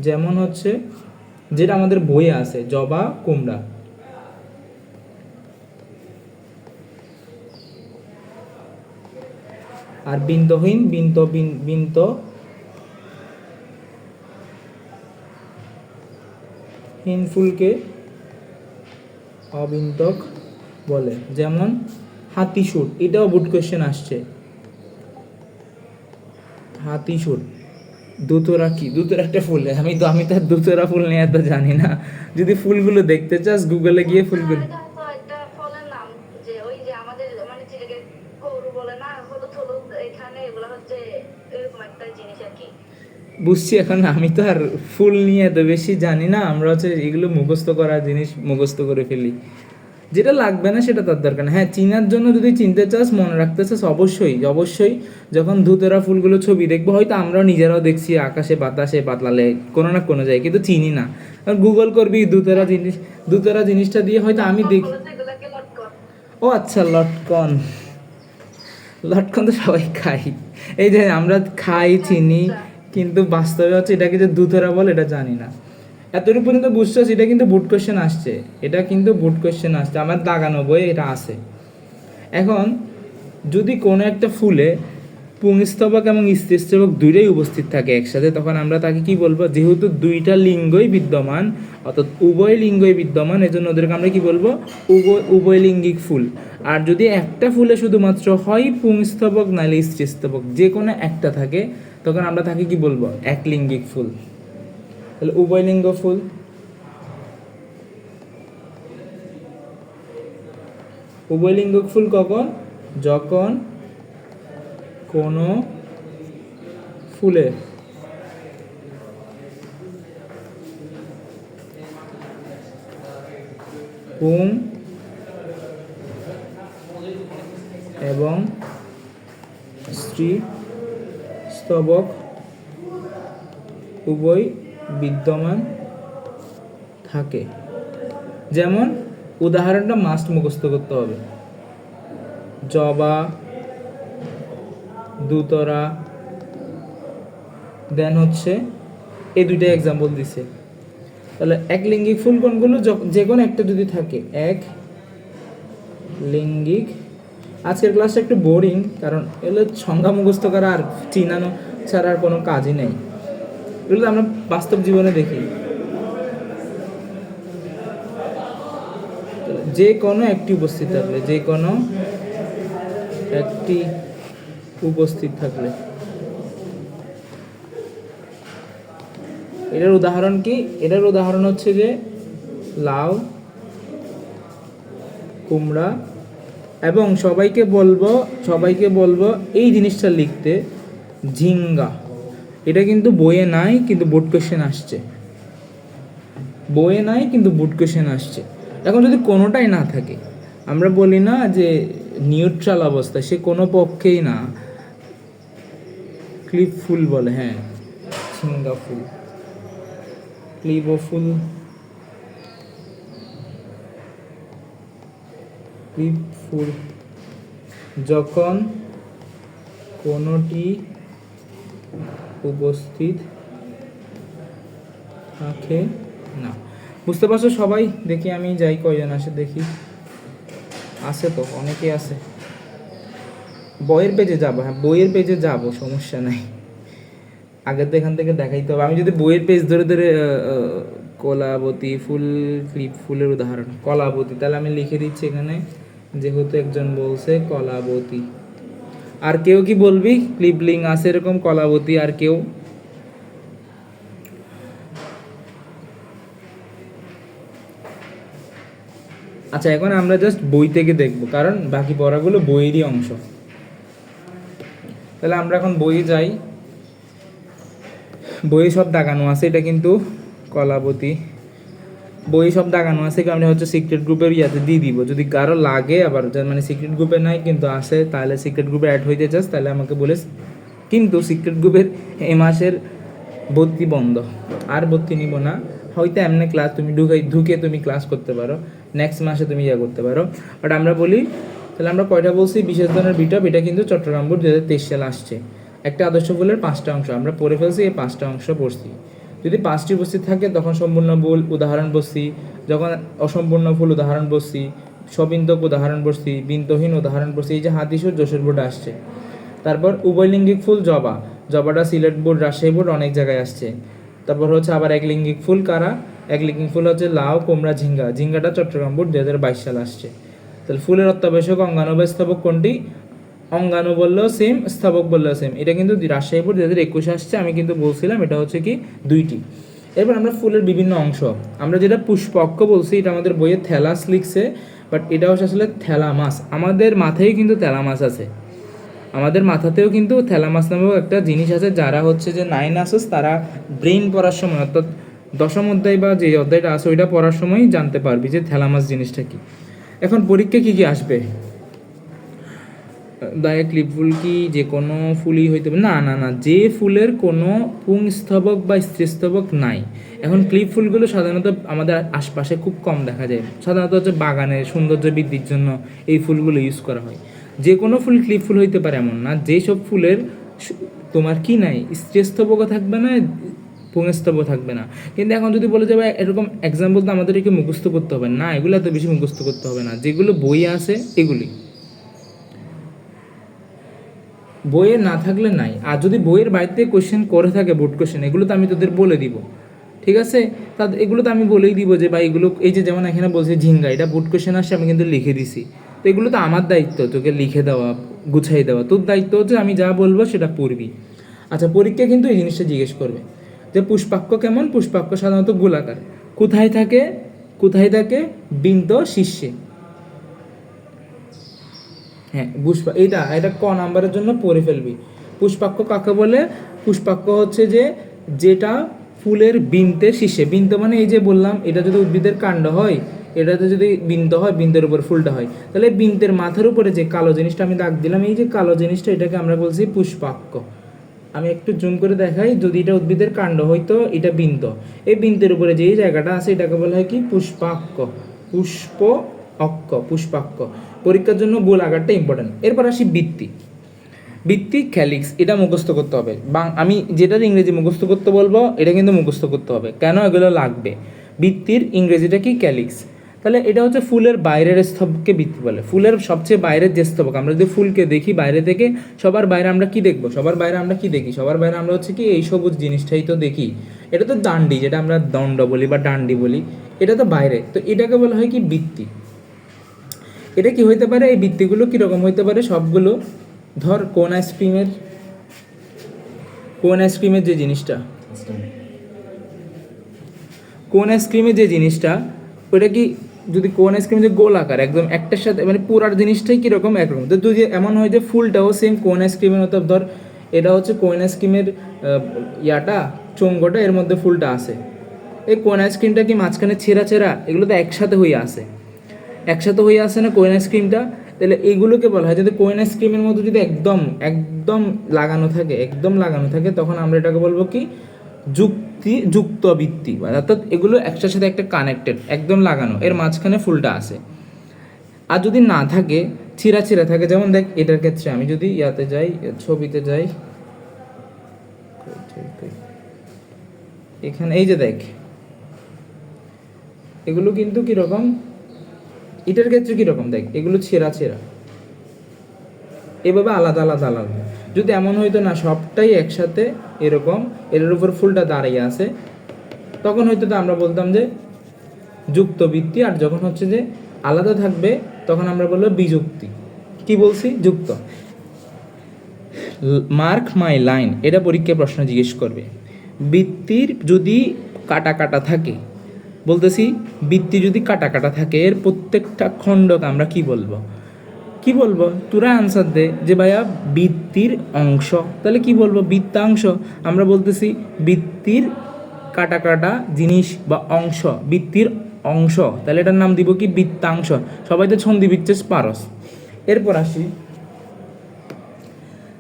যেমন হচ্ছে যেটা আমাদের বইয়ে আছে, জবা কুমড়া। আর বিন্তহীন, বিন্তহীন ফুলকে অবিন্তক বলে। যেমন হাতিসুর, এটাও বোর্ড কোশ্চেন আসছে। হাতিসুর, দুতরা কি, দুতরা একটা ফুল, আমি তো দুতরা ফুল নিয়ে এত জানি না। যদি ফুলগুলো দেখতে চাস গুগলে গিয়ে ফুলগুলো, একটা ফলের নাম, যে ওই যে আমাদের মানে চিলেকে গরু বলে না, হলুদ হলুদ, এখানে এগুলো হচ্ছে এরকম একটা জিনিস আর কি। বুঝছি। এখন আমি তো আর ফুল নিয়ে এত বেশি জানি না, আমরা হচ্ছে এগুলো মুখস্থ করার জিনিস মুখস্থ করে ফেলি, যেটা লাগবে না সেটা তার দরকার না। হ্যাঁ, চিনার জন্য যদি চিনতে চাস, মনে রাখতে চাস, অবশ্যই অবশ্যই যখন ধুতেরা ফুলগুলো ছবি দেখবো, হয়তো আমরাও নিজেরাও দেখছি আকাশে বাতাসে পাতলালে কোনো না কোনো জায়গায়, কিন্তু চিনি না। কারণ গুগল করবি ধুতেরা জিনিস, ধুতেরা জিনিসটা দিয়ে হয়তো আমি দেখি, এগুলাকে লটকন। ও আচ্ছা লটকন, লটকন তো সবাই খাই, এই যে আমরা খাই চিনি, কিন্তু বাস্তবে হচ্ছে এটাকে যে দুধেরা বলে এটা জানি না। এতটুকু পর্যন্ত বুঝছো, এটা কিন্তু বোর্ড কোশ্চেন আসছে, এটা কিন্তু বোর্ড কোশ্চেন আসছে, আমার দাগানো বই এটা আছে। এখন যদি কোনো একটা ফুলে পুংস্তবক এবং স্ত্রীস্তবক দুইটাই উপস্থিত থাকে একসাথে, তখন আমরা তাকে কি বলবো, যেহেতু দুইটা লিঙ্গই বিদ্যমান, অর্থাৎ উভয় লিঙ্গই বিদ্যমান, এজন্য ওদেরকে আমরা কি বলবো, উভয়লিঙ্গিক ফুল। আর যদি একটা ফুলে শুধুমাত্র হয় পুংস্তবক নাহলে স্ত্রীস্তবক, যে কোনো একটা থাকে, তখন আমরা তাকে কি বলবো, একলিঙ্গিক ফুল। তাহলে উভয়লিঙ্গ ফুল। উভয়লিঙ্গ ফুল কখন, যখন কোনো ফুলে পুং এবং স্ত্রী স্তবক উভয় বিদ্যমান থাকে। যেমন উদাহরণটা মাস্ট মুখস্থ করতে হবে, জবা, দুতরা, দেন হচ্ছে এই দুইটা এক্সাম্পল দিছে। তাহলে এক লিঙ্গিক ফুল কোনগুলো, যে কোনো একটা যদি থাকে, এক লিঙ্গিক। আজকের ক্লাসটা একটু বোরিং, কারণ এগুলো সংজ্ঞা মুখস্থ করা আর চিনানো ছাড়া আর কোনো কাজই নেই, এগুলো আমরা বাস্তব জীবনে দেখি। যে কোনো একটি উপস্থিত থাকলে, যে কোনো একটি উপস্থিত থাকলে, এটার উদাহরণ কি, এটার উদাহরণ হচ্ছে যে লাউ, কুমড়া, এবং সবাইকে বলবো এই জিনিসটা লিখতে, ঝিঙ্গা। এটা কিন্তু বইয়ে নাই, কিন্তু বোর্ড কোশ্চেন আসছে, বইয়ে নাই কিন্তু বোর্ড কোশ্চেন আসছে। এখন যদি কোনোটাই না থাকে, আমরা বলি না যে নিউট্রাল অবস্থা, সে কোনো পক্ষেই না, ক্লিপ ফুল বলে, হ্যাঁ ঝিঙ্গা ফুল, ক্লিপ ফুল, ক্লিপ ফুল যখন কোনোটি উপস্থিত থাকে না। বুঝতে পারছো সবাই? দেখি আমি যাই, কয়জন আসে দেখি। আছে তো অনেকেই আছে। বইয়ের পেজে যাবো, হ্যাঁ বইয়ের পেজে যাবো, সমস্যা নাই। আগে তো এখান থেকে দেখাইতে হবে। আমি যদি বইয়ের পেজ ধরে ধরে কলাবতী ফুল, ক্লিপ ফুলের উদাহরণ কলাবতী, তাহলে আমি লিখে দিচ্ছি এখানে, যেহেতু একজন বলছে কলাবতী। আর কেউ কি বলবি ক্লিপলিং আছে এরকম কলাবতী? আর কেউ? আচ্ছা, এখন আমরা জাস্ট বই থেকে দেখবো, কারণ বাকি পড়াগুলো বইয়েরই অংশ। তাহলে আমরা এখন বইয়ে যাই। বইয়ে সব দাগানো আছে, এটা কিন্তু কলাবতী। বই সব দাগানো আছে, আমরা হচ্ছে সিক্রেট গ্রুপের ইয়াতে দিয়ে দিব। যদি কারো লাগে আবার, মানে সিক্রেট গ্রুপে নাই কিন্তু আছে, তাহলে সিক্রেট গ্রুপে অ্যাড হইতে চাস তাহলে আমাকে বলিস। কিন্তু সিক্রেট গ্রুপের এই মাসের ভর্তি বন্ধ, আর ভর্তি নিব না। হয়তো এমনি ক্লাস তুমি ঢুকে তুমি ক্লাস করতে পারো, নেক্সট মাসে তুমি ইয়া করতে পারো। বাট আমরা বলি, তাহলে আমরা কয়টা বলছি? বিশেষ ধরনের বিটপ, এটা কিন্তু চট্টগ্রাম বোর্ড 2023 সালে আসছে। একটা আদর্শ ফুলের 5টা অংশ আমরা পড়ে ফেলছি, এই 5টা অংশ পড়ছি। যদি 5টি উপস্থিত থাকে তখন সম্পূর্ণ ভুল উদাহরণ বসছি, যখন অসম্পূর্ণ ফুল উদাহরণ বসছি, সবিন্তক উদাহরণ বসছি, বিন্তহীন উদাহরণ বসছি। এই যে হাতিসুর যশোর বোর্ড আসছে। তারপর উভয়লিঙ্গিক ফুল জবা, জবাটা সিলেট বোর্ড, রাজশাহী বোর্ড অনেক জায়গায় আসছে। তারপর হচ্ছে আবার একলিঙ্গিক ফুল কারা? একলিঙ্গিক ফুল হচ্ছে লাউ, কুমড়া, ঝিঙ্গা। ঝিঙ্গাটা চট্টগ্রাম বোর্ড 2022 সালে আসছে। তাহলে ফুলের অত্যাবশ্যক অঙ্গাণু বা স্তবক কোনটি? অঙ্গাণু বললেও সেম, স্তবক বললেও সেম। এটা কিন্তু রাজশাহী বোর্ড 2021 আসছে। আমি কিন্তু বলছিলাম এটা হচ্ছে কি 2টি। এরপর আমরা ফুলের বিভিন্ন অংশ, আমরা যেটা পুষ্পক্ষ বলছি, এটা আমাদের বইয়ে থ্যালাস লিখছে, বাট এটা হচ্ছে আসলে থ্যালামাস। আমাদের মাথায় কিন্তু থ্যালামাস আছে, আমাদের মাথাতেও কিন্তু থ্যালামাস নামেও একটা জিনিস আছে। যারা হচ্ছে যে 9 আসেস, তারা ব্রেন পড়ার সময়, অর্থাৎ 10ম অধ্যায় বা যে অধ্যায়টা আছে ওইটা পড়ার সময় জানতে পারবি যে থ্যালামাস জিনিসটা কি। এখন পরীক্ষায় কী কী আসবে? দায়ে ক্লিপ ফুল কি যে কোনো ফুলই হইতে পারে? না না না, যে ফুলের কোনো পুংস্তবক বা স্ত্রীস্তবক নাই। এখন ক্লিপ ফুলগুলো সাধারণত আমাদের আশপাশে খুব কম দেখা যায়। সাধারণত হচ্ছে বাগানে সৌন্দর্য বৃদ্ধির জন্য এই ফুলগুলো ইউজ করা হয়। যে কোনো ফুল ক্লিপ ফুল হইতে পারে এমন না। যেসব ফুলের তোমার কি নাই, স্ত্রীস্তবকও থাকবে না, পুংস্তবক থাকবে না। কিন্তু এখন যদি বলে যাবে এরকম এক্সাম্পল তো আমাদেরকে মুখস্থ করতে হবে না, এগুলো এত বেশি মুখস্থ করতে হবে না। যেগুলো বই আছে এগুলি, বইয়ে না থাকলে নাই। আর যদি বইয়ের বাড়িতে কোশ্চেন করে থাকে, বোর্ড কোশ্চেন, এগুলো তো আমি তোদের বলে দিব, ঠিক আছে? তা এগুলো তো আমি বলেই দিব যে ভাই এগুলো, এই যে যেমন এখানে বলছে ঝিঙ্গা, এটা বোর্ড কোশ্চেন আসছে, আমি কিন্তু লিখে দিছি। তো এগুলো তো আমার দায়িত্ব তোকে লিখে দেওয়া, গুছাই দেওয়া। তোর দায়িত্ব হচ্ছে আমি যা বলবো সেটা পড়বি। আচ্ছা, পরীক্ষা কিন্তু এই জিনিসটা জিজ্ঞেস করবে যে পুষ্পাক্ষ কেমন? পুষ্পাক্ষ সাধারণত গোলাকার। কোথায় থাকে? কোথায় থাকে? বৃন্ত শীর্ষে। হ্যাঁ, এটা এটা ক নাম্বারের জন্য পড়ে ফেলবি। পুষ্পাক্ষ কাকে বলে? পুষ্পাক্ষ হচ্ছে যে যেটা ফুলের বৃন্তের শীর্ষে। বৃন্ত মানে এই যে বললাম, এটা যদি উদ্ভিদের কাণ্ড হয়, এটাতে যদি বৃন্ত হয়, বৃন্তের উপর ফুলটা হয়, তাহলে বৃন্তের মাথার উপরে যে কালো জিনিসটা আমি দাগ দিলাম, এই যে কালো জিনিসটা, এটাকে আমরা বলছি পুষ্পাক্ষ। আমি একটু জুম করে দেখাই, যদি এটা উদ্ভিদের কাণ্ড হইতো, এটা বৃন্ত। এই বৃন্তের উপরে যেই জায়গাটা আছে এটাকে বলা হয় কি? পুষ্পাক্ষ। পুষ্প অক্ষ, পুষ্পাক্ষ। পরীক্ষার জন্য গোল আকারটা ইম্পর্টেন্ট। এরপর আসি বৃত্তি। বৃত্তি ক্যালিক্স, এটা মুখস্থ করতে হবে। আমি যেটার ইংরেজি মুখস্থ করতে বলবো এটা কিন্তু মুখস্থ করতে হবে। কেন? এগুলো লাগবে। বৃত্তির ইংরেজিটা কি? ক্যালিক্স। তাহলে এটা হচ্ছে ফুলের বাইরের স্তবককে বৃত্তি বলে। ফুলের সবচেয়ে বাইরের যে স্তবক, আমরা যদি ফুলকে দেখি বাইরে থেকে, সবার বাইরে আমরা কি দেখবো? সবার বাইরে আমরা কি দেখি? সবার বাইরে আমরা হচ্ছে কি এই সবুজ জিনিসটাই তো দেখি। এটা তো ডান্ডি, যেটা আমরা দণ্ড বলি বা ডান্ডি বলি, এটা তো বাইরে। তো এটাকে বলা হয় কি? বৃত্তি। এটা কি হইতে পারে? এই বৃত্তিগুলো কীরকম হইতে পারে? সবগুলো ধর কোন আইসক্রিমের যে জিনিসটা, কোন আইসক্রিমের যে জিনিসটা, ওইটা কি যদি কোন আইসক্রিমের যে গোল আকার একদম একটার সাথে, মানে পুরার জিনিসটাই কীরকম? একরকম। তো যদি এমন হয় যে ফুলটাও সেম কোন আইসক্রিমের মতো, ধর এটা হচ্ছে কোন আইসক্রিমের ইয়াটা, চোঙ্গটা, এর মধ্যে ফুলটা আছে। এই কোন আইসক্রিমটা কি মাঝখানে ছেঁড়া ছেঁড়া? এগুলো তো একসাথে হয়ে আসে, একসাথে হয়ে আসে না কোয়েন আইসক্রিমটা? তাহলে এইগুলোকে বলা হয়, যদি কোয়েন আইসক্রিমের মতো যদি একদম একদম লাগানো থাকে, একদম লাগানো থাকে, তখন আমরা এটাকে বলবো কি? যুক্ত বৃত্তি। অর্থাৎ এগুলো একটার সাথে একটা কানেক্টেড, একদম লাগানো, এর মাঝখানে ফুলটা আছে। আর যদি না থাকে, ছিঁড়া ছিঁড়া থাকে, যেমন দেখ এটার ক্ষেত্রে আমি যদি ইয়াতে যাই, ছবিতে যাই, এখানে এই যে দেখ, এগুলো কিন্তু কিরকম, এটার ক্ষেত্রে কিরকম দেখ, এগুলো ছেঁড়া ছেঁড়া, এভাবে আলাদা আলাদা আলাদা। যদি এমন হইতো না সবটাই একসাথে এরকম, এর উপর ফুলটা দাঁড়িয়ে আছে, তখন হয়তো তো আমরা বলতাম যে যুক্ত বৃত্তি। আর যখন হচ্ছে যে আলাদা থাকবে তখন আমরা বলবো বিযুক্তি। কি বলছি? যুক্ত। মার্ক মাই লাইন, এটা পরীক্ষায় প্রশ্ন জিজ্ঞেস করবে। বৃত্তির যদি কাটা কাটা থাকে, বলতেছি বৃত্তি যদি কাটা কাটা থাকে, এর প্রত্যেকটা খণ্ডকে আমরা কি বলবো? কি বলবো? তোরা আনসার দে যে ভাইয়া বৃত্তির অংশ, তাহলে কি বলবো? বৃত্তাংশ। আমরা বলতেছি বৃত্তির কাটা কাটা জিনিস বা অংশ, বৃত্তির অংশ, তাহলে এটার নাম দিব কি? বৃত্তাংশ। সবাই তো ছন্দি বিচ্ছেদ পারস। এরপর আসি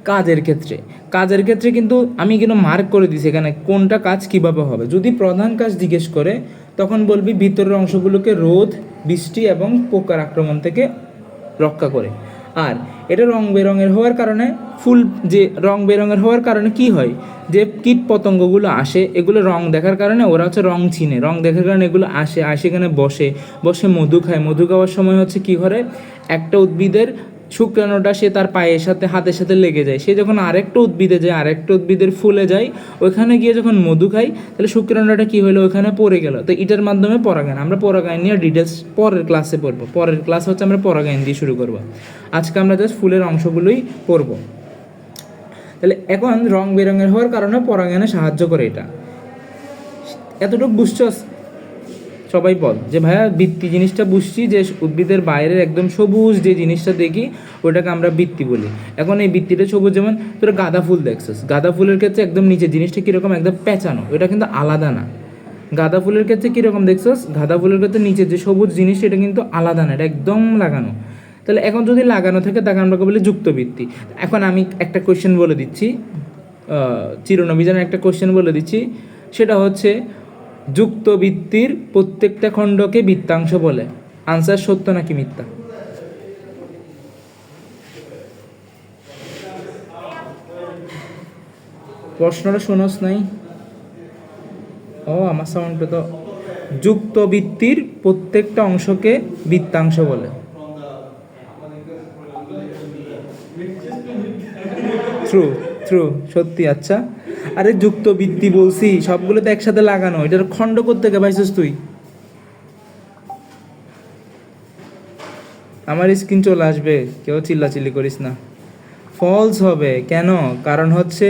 কাজের ক্ষেত্রে। কাজের ক্ষেত্রে কিন্তু আমি কিন্তু মার্ক করে দিছি এখানে কোনটা কাজ কিভাবে হবে। যদি প্রধান কাজ জিজ্ঞেস করে তখন বলবি ভিতরের অংশগুলোকে রোদ, বৃষ্টি এবং পোকার আক্রমণ থেকে রক্ষা করে। আর এটা রং বেরঙের হওয়ার কারণে, ফুল যে রং বেরঙের হওয়ার কারণে কি হয়, যে কীট পতঙ্গগুলো আসে, এগুলো রং দেখার কারণে ওরা হচ্ছে রং চিনে, রং দেখার কারণে এগুলো আসে, এখানে বসে বসে মধু খায়। মধু খাওয়ার সময় হচ্ছে কি করে, একটা উদ্ভিদের শুক্রাণুটা সে তার পায়ের সাথে হাতের সাথে লেগে যায়, সে যখন আরেকটা উদ্ভিদে যায়, আরেকটা উদ্ভিদের ফুলে যায়, ওইখানে গিয়ে যখন মধু খাই, তাহলে শুক্রাণুটা কী হলো, ওইখানে পড়ে গেল। তো এটার মাধ্যমে পরাগায়ন। আমরা পরাগায়ন নিয়ে ডিটেলস পরের ক্লাসে পড়বো। পরের ক্লাস হচ্ছে আমরা পরাগায়ন দিয়ে শুরু করবো। আজকে আমরা জাস্ট ফুলের অংশগুলোই পড়বো। তাহলে এখন রং বেরঙের হওয়ার কারণে পরাগায়নে সাহায্য করে এটা। এতটুকু বুঝছস? সবাই বল যে ভাইয়া বৃত্তি জিনিসটা বুঝছি, যে উদ্ভিদের বাইরের একদম সবুজ যে জিনিসটা দেখি ওটাকে আমরা বৃত্তি বলি। এখন এই বৃত্তিটা সবুজ, যেমন তোরা গাঁদা ফুল দেখছিস, গাঁদা ফুলের ক্ষেত্রে একদম নিচে জিনিসটা কীরকম, একদম পেঁচানো, এটা কিন্তু আলাদা না। গাঁদা ফুলের ক্ষেত্রে কীরকম দেখছিস, গাঁদা ফুলের ক্ষেত্রে নিচে যে সবুজ জিনিস এটা কিন্তু আলাদা না, এটা একদম লাগানো। তাহলে এখন যদি লাগানো থাকে তাকে আমরা বলি যুক্তবৃত্তি। এখন আমি একটা কোয়েশ্চেন বলে দিচ্ছি, চিরনভিযানের একটা কোয়েশ্চেন বলে দিচ্ছি, সেটা হচ্ছে যুক্তবৃত্তির প্রত্যেকটা খণ্ডকে বৃত্তাংশ বলে। আনসার সত্য নাকি মিথ্যা? প্রশ্নটা শোনস নাই? ও আমার সাউন্ডটা তো। যুক্তবৃত্তির প্রত্যেকটা অংশকে বৃত্তাংশ বলে। ট্রু ট্রু, সত্যি। আচ্ছা, আরে যুক্তবৃত্তি বলছি, সবগুলো তো একসাথে লাগানো, এটার খণ্ড করতে গে পাইছিস তুই? আমার স্ক্রিন চলে আসবে, কেউ চিল্লাচিল্লি করিস না। ফলস হবে কেন? কারণ হচ্ছে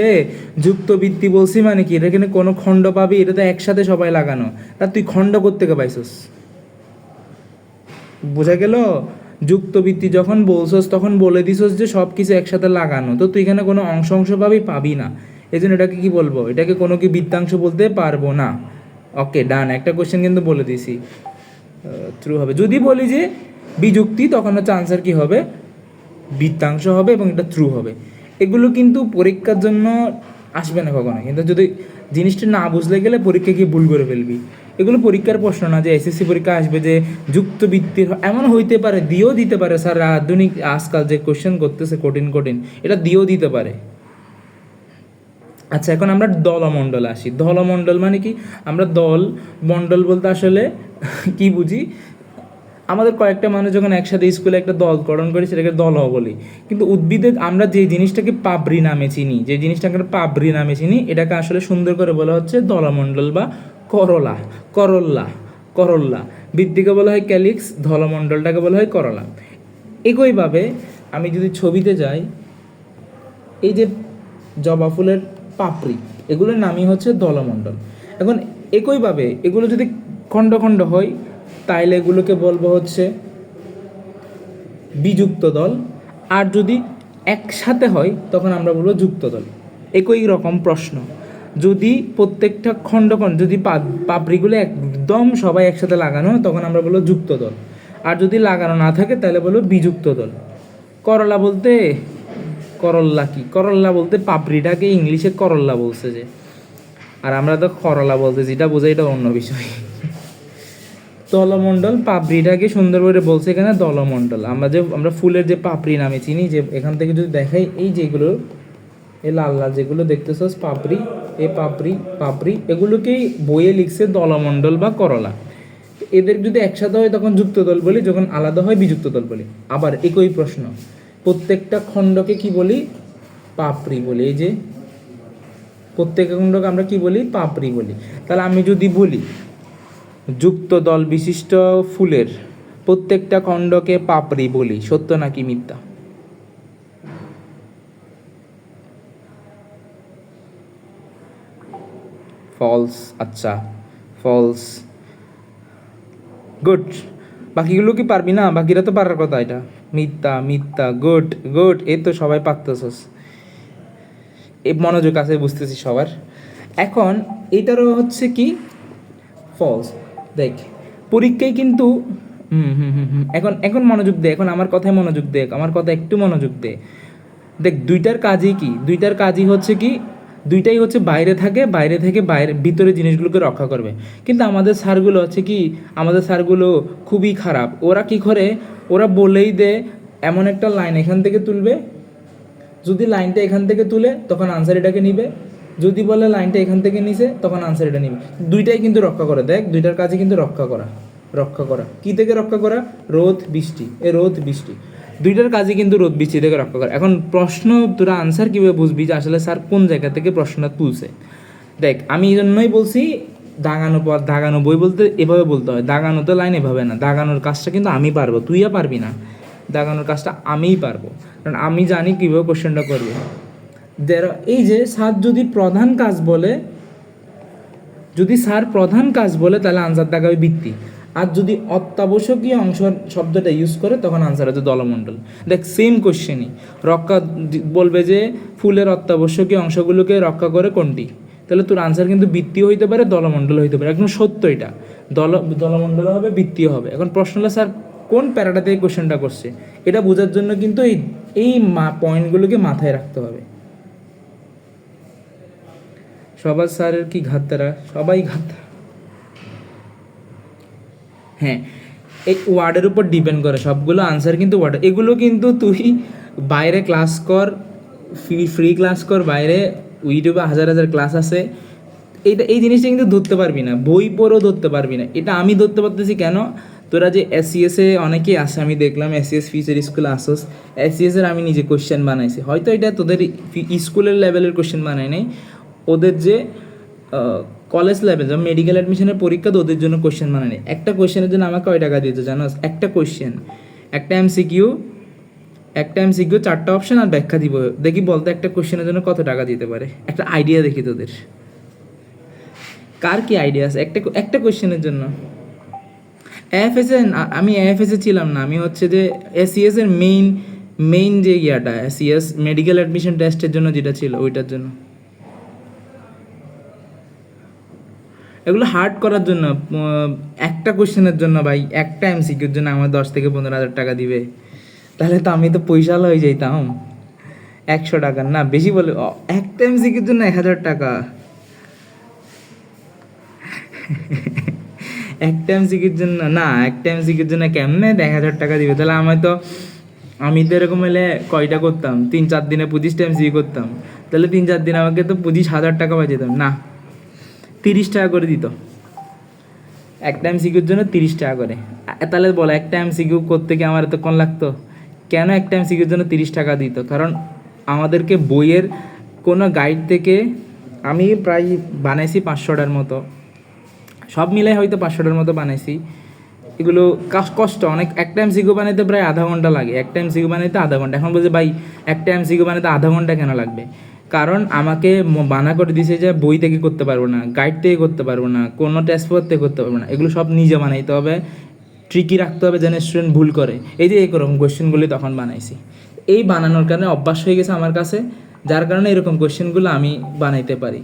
যুক্তবৃত্তি বলছি মানে কি, এটা এখানে কোনো খণ্ড পাবি? এটা তো একসাথে সবাই লাগানো, আর তুই খণ্ড করতে গে পাইছিস। বোঝা গেল? যুক্তবৃত্তি যখন বলছস তখন বলে দিছস যে সব কিছু একসাথে লাগানো, তো তুই এখানে কোনো অংশ পাবি না। এই জন্য এটাকে কি বলবো? এটাকে কোনো কি বৃত্তাংশ বলতে পারবো না। ওকে, ডান। একটা কোশ্চেন কিন্তু বলে দিছি, ট্রু হবে। যদি বলি যে বিযুক্তি, তখন হচ্ছে আনসার কি হবে? বৃত্তাংশ হবে, এবং এটা ট্রু হবে। এগুলো কিন্তু পরীক্ষার জন্য আসবে না কখনো, কিন্তু যদি জিনিসটা না বুঝলে গেলে পরীক্ষা গিয়ে ভুল করে ফেলবি। এগুলো পরীক্ষার প্রশ্ন না যে এসএসসি পরীক্ষা আসবে যে যুক্তবৃত্তির, এমন হইতে পারে, দিয়েও দিতে পারে। স্যার আধুনিক আজকাল যে কোশ্চেন করতেছে কঠিন কঠিন, এটা দিয়েও দিতে পারে। আচ্ছা, এখন আমরা দলমণ্ডলে আসি। দলমণ্ডল মানে কি? আমরা দল মণ্ডল বলতে আসলে কি বুঝি, আমাদের কয়েকটা মানুষ যখন একসাথে স্কুলে একটা দল গঠন করি সেটাকে দলও বলি। কিন্তু উদ্ভিদে আমরা যে জিনিসটাকে পাবরি নামে চিনি, যে জিনিসটাকে পাবরি নামে চিনি, এটাকে আসলে সুন্দর করে বলা হচ্ছে দলমণ্ডল বা করলা। করল্লা করল্লা বৃত্তিকে বলা হয় ক্যালিক্স, দলমণ্ডলটাকে বলা হয় করলা। একইভাবে আমি যদি ছবিতে যাই, এই যে জবা ফুলের পাপড়ি, এগুলোর নামই হচ্ছে দলমণ্ডল। এখন একইভাবে এগুলো যদি খণ্ড খণ্ড হয়, তাইলে এগুলোকে বলবো হচ্ছে বিযুক্ত দল। আর যদি একসাথে হয় তখন আমরা বলবো যুক্ত দল। একই রকম প্রশ্ন, যদি প্রত্যেকটা খণ্ড খণ্ড, যদি পাপড়িগুলো একদম সবাই একসাথে লাগানো হয় তখন আমরা বলবো যুক্ত দল। আর যদি লাগানো না থাকে তাহলে বলবো বিযুক্ত দল। করলা বলতে, করল্লা কি? করল্লা বলতে পাপড়িটাকে ইংলিশে করল্লা বলছে যে, আর আমরা তো করলা বলতে যেটা বোঝাই এটা অন্য বিষয়। দলমণ্ডল পাপড়িটাকে সুন্দর করে বলছে এখানে দলমণ্ডল। আমরা ফুলের যে পাপড়ি নামে চিনি, যে এখান থেকে যদি দেখাই এই যেগুলো এই লাল লাল যেগুলো দেখতেছস পাপড়ি, এই পাপড়ি পাপড়ি এগুলোকেই বইয়ে লিখছে দলমণ্ডল বা করলা। এদের যদি একসাথে হয় তখন যুক্ত দল বলি, যখন আলাদা হয় বিযুক্ত দল বলি। আবার একই প্রশ্ন, প্রত্যেকটা খণ্ডকে কি বলি? পাপড়ি বলি। এই যে প্রত্যেকটা খণ্ডকে আমরা কি বলি? পাপড়ি বলি। তাহলে আমি যদি বলি যুক্ত দল বিশিষ্ট ফুলের প্রত্যেকটা খণ্ডকে পাপড়ি বলি, সত্য নাকি মিথ্যা? ফলস। আচ্ছা, ফলস। গুড। বাকিগুলো কি পারবি না? বাকিরা তো পারার কথা। এটা মিথ্যা, মিথ্যা। গুড গুড, এই তো সবাই পারতেছস, এই মনোযোগ আছে বুঝতেছি সবার। এখন এটারও হচ্ছে কি ফলস। দেখ পরীক্ষায় কিন্তু এখন এখন মনোযোগ দে, এখন আমার কথায় মনোযোগ দে, আমার কথা একটু মনোযোগ দে। দেখ দুইটার কাজই কি? দুইটার কাজই হচ্ছে কি? দুইটাই হচ্ছে বাইরে থাকে, বাইরে থেকে বাইরে ভিতরে জিনিসগুলোকে রক্ষা করবে। কিন্তু আমাদের স্যারগুলো হচ্ছে কি, আমাদের স্যারগুলো খুবই খারাপ। ওরা কি করে, ওরা বলেই দে এমন একটা লাইন এখান থেকে তুলবে, যদি লাইনটা এখান থেকে তুলে তখন আনসার এটাকে নিবে, যদি বলে লাইনটা এখান থেকে নিছে তখন আনসার এটা নিবে। দুইটাই কিন্তু রক্ষা করে। দেখ দুইটার কাজই কিন্তু রক্ষা করা। রক্ষা করা কি থেকে রক্ষা করা? রোদ বৃষ্টি। রোদ বৃষ্টি দুইটার কাজই কিন্তু রোদ বৃষ্টি থেকে রক্ষা করা। এখন প্রশ্ন তোরা আনসার কীভাবে বুঝবি যে আসলে স্যার কোন জায়গা থেকে প্রশ্নটা তুলছে? দেখ আমি এই জন্যই বলছি দাগানো পর দাগানো বই বলতে এভাবে বলতে হয়। দাগানো তো লাইন এভাবে না, দাগানোর কাজটা কিন্তু আমি পারবো, তুইও পারবি না। দাগানোর কাজটা আমিই পারবো, কারণ আমি জানি কীভাবে কোশ্চেনটা করবে। এই যে স্যার যদি প্রধান কাজ বলে, যদি স্যার প্রধান কাজ বলে তাহলে আনসার দাগাবে বৃত্তি। আর যদি অত্যাবশ্যকীয় অংশ শব্দটা ইউজ করে তখন আনসার হচ্ছে দলমণ্ডল। দেখ সেম কোশ্চেনই রক্ষা বলবে যে ফুলের অত্যাবশ্যকীয় অংশগুলোকে রক্ষা করে কোনটি, তাহলে তোর আনসার কিন্তু বৃত্তিও হইতে পারে, দলমণ্ডল হইতে পারে। একদম সত্য এটা, দলমণ্ডল হবে, বৃত্তিও হবে। এখন প্রশ্ন হলো স্যার কোন প্যারাটা থেকে কোশ্চেনটা করছে, এটা বোঝার জন্য কিন্তু এই পয়েন্টগুলোকে মাথায় রাখতে হবে। সবার স্যারের কি ঘাটতারা? সবাই ঘাটতারা। হ্যাঁ, এই ওয়ার্ডের উপর ডিপেন্ড করে সবগুলো আনসার কিন্তু ওয়ার্ড। এগুলো কিন্তু তুই বাইরে ক্লাস কর, ফ্রি ক্লাস কর, বাইরে ইউটিউবে হাজার হাজার ক্লাস আছে, এই জিনিসটা কিন্তু ধরতে পারবি না, বই পড়েও ধরতে পারবি না। এটা আমি ধরতে পারতেছি কেন? তোরা যে এসসিএসে অনেকেই আসে, আমি দেখলাম এসসিএস ফিচার স্কুলে আসোস, এসসিএসের আমি নিজে কোশ্চেন বানাইছি। হয়তো এটা তোদের স্কুলের লেভেলের কোশ্চেন বানাই নাই, ওদের যে কলেজ লেভেল যেমন মেডিকেল অ্যাডমিশনের পরীক্ষা, তো ওদের জন্য কোশ্চেন বানাই। একটা কোশ্চেনের জন্য আমাকে কয় টাকা দিয়েছে জানোস? একটা কোশ্চেন, একটা এমসিকিউ, 4টা অপশন আর ব্যাখ্যা দিব। দেখি বলতে একটা কোশ্চেনের জন্য কত টাকা দিতে পারে, একটা আইডিয়া দেখি তোদের কার কি আইডিয়া আছে একটা কোশ্চেনের জন্য। এএফএসে আমি এএফএসে ছিলাম না, আমি হচ্ছে যে এসিএস এর মেইন যে ইয়াটা, এসিএস মেডিকেল অ্যাডমিশন টেস্টের জন্য যেটা ছিল ওইটার জন্য। এগুলো হার্ড করার জন্য, একটা কোশ্চেনের জন্য ভাই, একটা এমসিকিউর জন্য আমার 10 থেকে 15,000 টাকা দিবে, তাহলে তো আমি তো পয়সাওয়ালা হয়ে যাইতাম। 100 টাকার না বেশি বলে, একটা এমসিকিউর জন্য 1,000 টাকা। একটা এমসিকিউর জন্য না, একটা এমসিকিউর জন্য কেমনে 1,000 টাকা দিবে? তাহলে আমি তো এরকম হলে কয়টা করতাম, 3-4 দিনে 25টা এমসিকিউ করতাম, তাহলে 3-4 দিন আমাকে তো 25,000 টাকা পাই যেতাম না। 30 টাকা করে দিত একটা এমসিকিউর জন্য, 30 টাকা করে। তাহলে বলো একটা এমসিকিউ করতে কি আমার এতক্ষণ লাগতো? কেন একটা এমসিকিউর জন্য 30 টাকা দিত? কারণ আমাদেরকে বইয়ের কোনো গাইড থেকে আমি প্রায় বানাইছি 500টার মতো, সব মিলাই হয়তো 500টার মতো বানাইছি। এগুলো কষ্ট অনেক, একটা এমসিকিউ বানাইতে প্রায় আধা ঘন্টা লাগে, একটা এমসিকিউ বানাইতে আধা ঘন্টা। এখন বলছে ভাই একটা এমসিকিউ বানাইতে আধা ঘন্টা কেন লাগবে? কারণ আমাকে মানা করে দিয়েছে যে বই থেকে করতে পারবো না, গাইড থেকে করতে পারবো না, কোনো টেস্ট পেপার থেকে করতে পারবো না, এগুলো সব নিজে বানাইতে হবে, ট্রিকি রাখতে হবে যেন স্টুডেন্ট ভুল করে। এই যে এরকম কোয়েশ্চেনগুলি তখন বানাইছি, এই বানানোর কারণে অভ্যাস হয়ে গেছে আমার কাছে, যার কারণে এরকম কোয়েশ্চেনগুলো আমি বানাইতে পারি।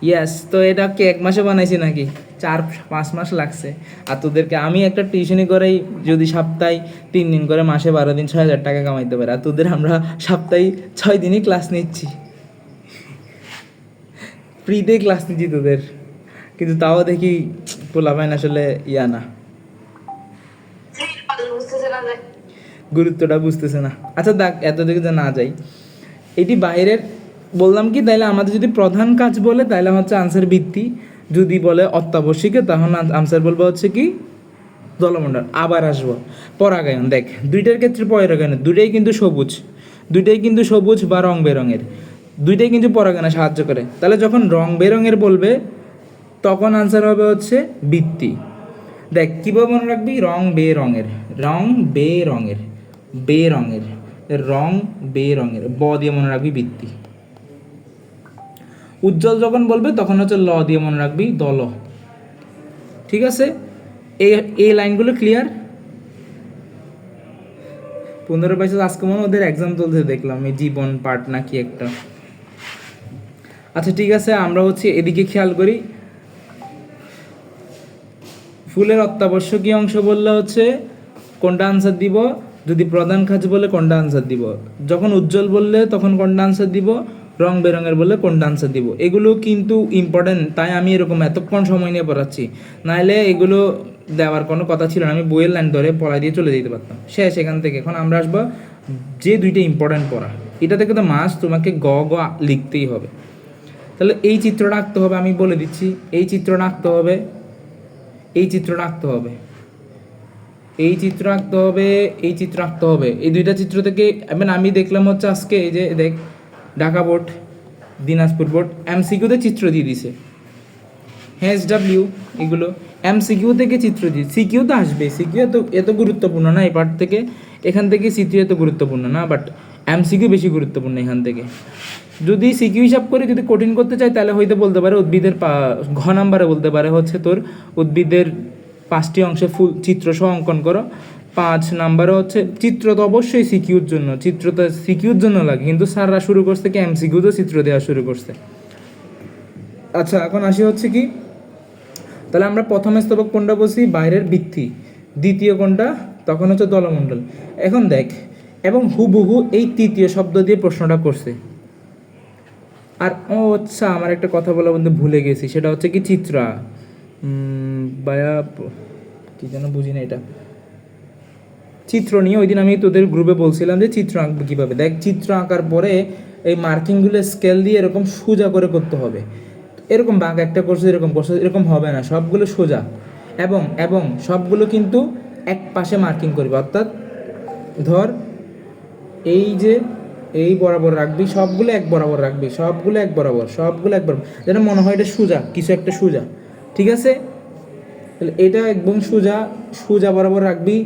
ইয়েস, তো এটা কি 1 মাসে বানাইছি নাকি? 4-5 মাস লাগছে। আর তোদেরকে আমি একটা টিউশনি করেই যদি সপ্তাহে 3 দিন করে মাসে 12 দিন 6,000 টাকা কামাইতে পারি, আর তোদের আমরা সপ্তাহে 6 দিনই ক্লাস নিচ্ছি, ফ্রিতেই ক্লাস নিচ্ছি তোদের, কিন্তু তাও দেখি পোলাপাইন আসলে না। বুঝতেছে না যে গুরুত্বটা বুঝতেছে না। আচ্ছা দেখ, এত দিকে যে না যাই, এটি বাইরের বললাম কি, তাইলে আমাদের যদি প্রধান কাজ বলে তাহলে হচ্ছে আনসার ভিত্তি, যদি বলে অত্যাবশ্যকে তখন আনসার বলবো হচ্ছে কি দলমণ্ডল। আবার আসবো পরাগায়ন। দেখ দুইটার ক্ষেত্রে পরাগায়ন দুইটাই কিন্তু সবুজ, দুইটাই কিন্তু সবুজ বা রং বেরঙের, দুইটাই কিন্তু পরাগায়নে সাহায্য করে। তাহলে যখন রং বেরঙের বলবে তখন আনসার হবে হচ্ছে বৃত্তি। দেখ কীভাবে মনে রাখবি, রং বেরঙের, রং বেরঙের, বেরঙের, রং বেরঙের, ব দিয়ে মনে রাখবি বৃত্তি। উজ্জ্বল যখন বলবে তখন হচ্ছে ল দিয়ে মনে রাখবি দল। ঠিক আছে, এই লাইনগুলো ক্লিয়ার? 15-22 আজকে মনে ওদের এক্সাম চলছে দেখলাম, এই জীবন পাঠ না কি একটা। আচ্ছা ঠিক আছে, আমরা হচ্ছে এদিকে খেয়াল করি। ফুলের অত্যাবশ্যকীয় অংশ বললে হচ্ছে কোনটা আনসার দিব, যদি প্রধান কাজ বলে কোনটা আনসার দিব, যখন উজ্জ্বল বললে তখন কোনটা আনসার দিব, রং বেরঙের বললে কোনটা আনসার দিব। এগুলো কিন্তু ইম্পর্টেন্ট, তাই আমি এরকম এতক্ষণ সময় নিয়ে পড়াচ্ছি, নাহলে এগুলো দেওয়ার কোনো কথা ছিল না, আমি বইয়ের লাইন ধরে পড়া দিয়ে চলে যেতে পারতাম শেষ এখান থেকে। এখন আমরা আসবো যে দুইটা ইম্পর্টেন্ট পড়া, এটা থেকে তো মাস তোমাকে গ গ লিখতেই হবে। তাহলে এই চিত্রটা আঁকতে হবে, আমি বলে দিচ্ছি, এই চিত্রটা আঁকতে হবে, এই চিত্রটা আঁকতে হবে, এই চিত্র আঁকতে হবে, এই চিত্র আঁকতে হবে। এই দুইটা চিত্র থেকে আমি দেখলাম হচ্ছে আজকে এই যে দেখ ঢাকা বোর্ড, দিনাজপুর বোর্ড এমসিকিউতে চিত্র দিয়ে দিছে, HW এগুলো এমসিকিউ থেকে চিত্র দিয়ে, সিকিউ তো আসবে, সিকিউ এত গুরুত্বপূর্ণ না এই পার্ট থেকে, এখান থেকে সিকিউ এত গুরুত্বপূর্ণ না, বাট এমসিকিউ বেশি গুরুত্বপূর্ণ এখান থেকে। যদি সিকিউ হিসাব করে যদি কঠিন করতে চাই তাহলে হয়তো বলতে পারে উদ্ভিদের ঘ নাম্বারে বলতে পারে হচ্ছে তোর উদ্ভিদের 5টি অংশে ফুল চিত্র সহ অঙ্কন করো। 5 নাম্বারে হচ্ছে চিত্র তো অবশ্যই সিকিউর জন্য, চিত্র তো সিকিউর জন্য লাগে, কিন্তু স্যাররা শুরু করছে কি এমসিকিউতে চিত্র দেওয়া শুরু করছে। আচ্ছা এখন আসি হচ্ছে কি, তাহলে আমরা প্রথম স্তবক কোনটা বলছি, বাইরের বৃত্তি, দ্বিতীয় কোনটা তখন হচ্ছে দলমণ্ডল। এখন দেখ, এবং হুবহু এই তৃতীয় শব্দ দিয়ে প্রশ্নটা করছে। আর ও আচ্ছা আমার একটা কথা বলা বন্ধু ভুলে গেছি, সেটা হচ্ছে কি চিত্রা বায়া কি যেন বুঝি না, এটা চিত্র নিয়ে ওই দিন আমি তোদের গ্রুপে বলছিলাম যে চিত্র আঁকবো কীভাবে। দেখ চিত্র আঁকার পরে এই মার্কিংগুলো স্কেল দিয়ে এরকম সোজা করে করতে হবে, এরকম বাঁক একটা করছে এরকম করছে এরকম হবে না, সবগুলো সোজা, এবং এবং সবগুলো কিন্তু এক পাশে মার্কিং করবে, অর্থাৎ ধর এই যে এই বরাবর রাখবি, সবগুলো এক বরাবর রাখবি, সবগুলো এক বরাবর, সবগুলো এক বরাবর, যেন মনে হয় এটা সোজা কিছু একটা সোজা। ঠিক আছে, তাহলে এটা একদম সোজা সোজা বরাবর রাখবি।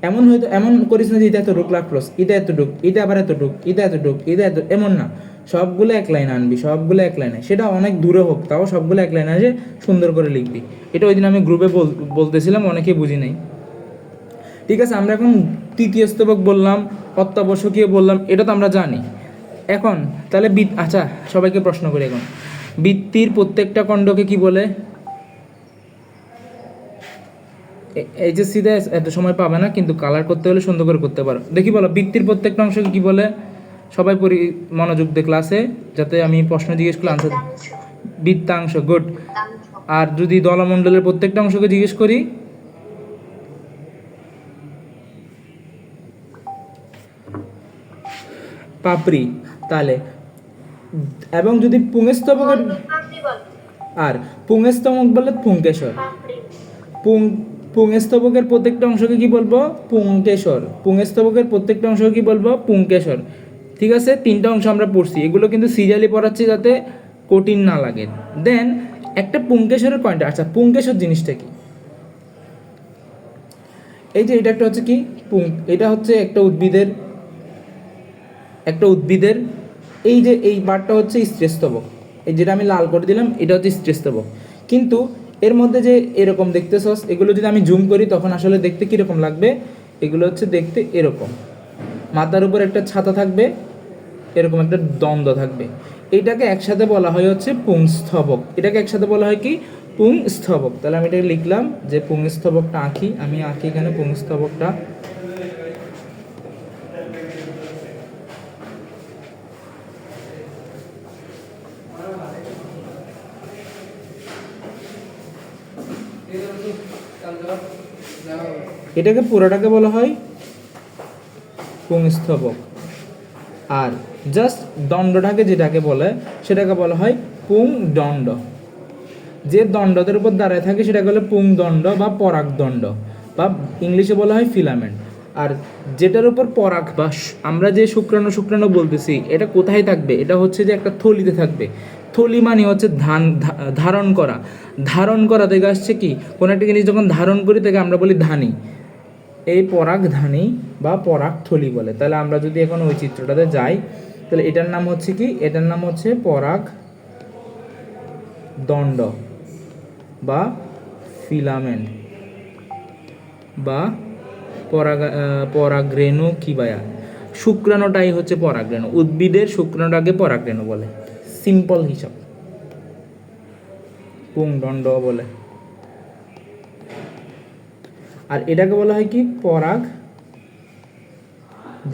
এমন হয়তো এমন করিস না যে এটা এতটুক লাগলোস, এটা এতটুক, এটা আবার এতটুক, এটা এতটুক, এটা এত, এমন না, সবগুলো এক লাইন আনবি, সবগুলো এক লাইনে, সেটা অনেক দূরে হোক তাও সবগুলো এক লাইনে আসে সুন্দর করে লিখবি। এটা ওই দিন আমি গ্রুপে বলতেছিলাম, অনেকেই বুঝি নাই। ঠিক আছে, আমরা এখন তৃতীয় স্তবক বললাম, অত্যাবশ্যকীয় বললাম, এটা তো আমরা জানি। এখন তাহলে আচ্ছা সবাইকে প্রশ্ন করি, এখন বৃত্তির প্রত্যেকটা খণ্ডকে কি বলে? এইচএসসিতে এত সময় পাবে না, কিন্তু কালার করতে হলে সুন্দর করে করতে পারো। দেখি বলো বৃত্তির প্রত্যেকটা অংশকে কি বলে? সবাই মনোযোগ দে ক্লাসে, যাতে আমি প্রশ্ন জিজ্ঞেস করলে আনসার। বৃত্তাংশ, গুড। আর যদি দলমণ্ডলের প্রত্যেকটা অংশকে জিজ্ঞেস করি? পাপড়ি। তাহলে এবং যদি পুংস্তবকের, আর পুংস্তবক বলে পুংকেশর, পুংস্তবকের প্রত্যেকটা অংশকে কি বলবো? পুংকেশর। পুংস্তবকের প্রত্যেকটা অংশকে কি বলবো? পুংকেশর। ঠিক আছে, 3টা অংশ আমরা পড়ছি, এগুলো কিন্তু সিরিয়ালি পড়াচ্ছি যাতে কঠিন না লাগে। দেন একটা পুংকেশরের কয়টা? আচ্ছা পুংকেশর জিনিসটা কি? এই যে এটা একটা হচ্ছে কি এটা হচ্ছে একটা উদ্ভিদের এই যে এই বারটা হচ্ছে স্ত্রীস্তবক, এই যেটা আমি লাল করে দিলাম এটা হচ্ছে স্ত্রীস্তবক। কিন্তু এর মধ্যে যে এরকম দেখতেছস, এগুলো যদি আমি জুম করি তখন আসলে দেখতে কীরকম লাগবে? এগুলো হচ্ছে দেখতে এরকম, মাথার উপর একটা ছাতা থাকবে, এরকম একটা দ্বন্দ্ব থাকবে, এইটাকে একসাথে বলা হয় হচ্ছে পুংস্তবক। এটাকে একসাথে বলা হয় কি? পুংস্তবক। তাহলে আমি এটাকে লিখলাম যে পুংস্তবকটা আঁকি, আমি আঁকি এখানে পুংস্তবকটা। এটাকে পুরোটাকে বলা হয় পুংস্তবক। আর জাস্ট দণ্ডটাকে যেটাকে বলে সেটাকে বলা হয় পুংদণ্ড। যে দণ্ডদের উপর দাঁড়ায় থাকে সেটাকে বলে পুংদণ্ড বা পরাগদণ্ড, বা ইংলিশে বলা হয় ফিলামেন্ট। আর যেটার উপর পরাগ বা আমরা যে শুক্রাণু শুক্রাণু বলতেছি, এটা কোথায় থাকবে? এটা হচ্ছে যে একটা থলিতে থাকবে। থলি মানে হচ্ছে ধারণ করা। ধারণ করা থেকে আসছে কি, কোনো একটা জিনিস যখন ধারণ করি তাকে আমরা বলি ধানী। এই পরাগ ধানী বা পরাগ থলি বলে। তাহলে আমরা যদি এখন ওই চিত্রটাতে যাই, তাহলে এটার নাম হচ্ছে কি, এটার নাম হচ্ছে পরাগ দণ্ড বা ফিলামেন্ট বা পরাগরেণু কি বায়া। শুক্রাণুটাই হচ্ছে পরাগরেণু। উদ্ভিদের শুক্রাণুটাকে পরাগরেণু বলে, সিম্পল হিসাব, পুংদণ্ড বলে। আর এটাকে বলা হয় কি, পরাগ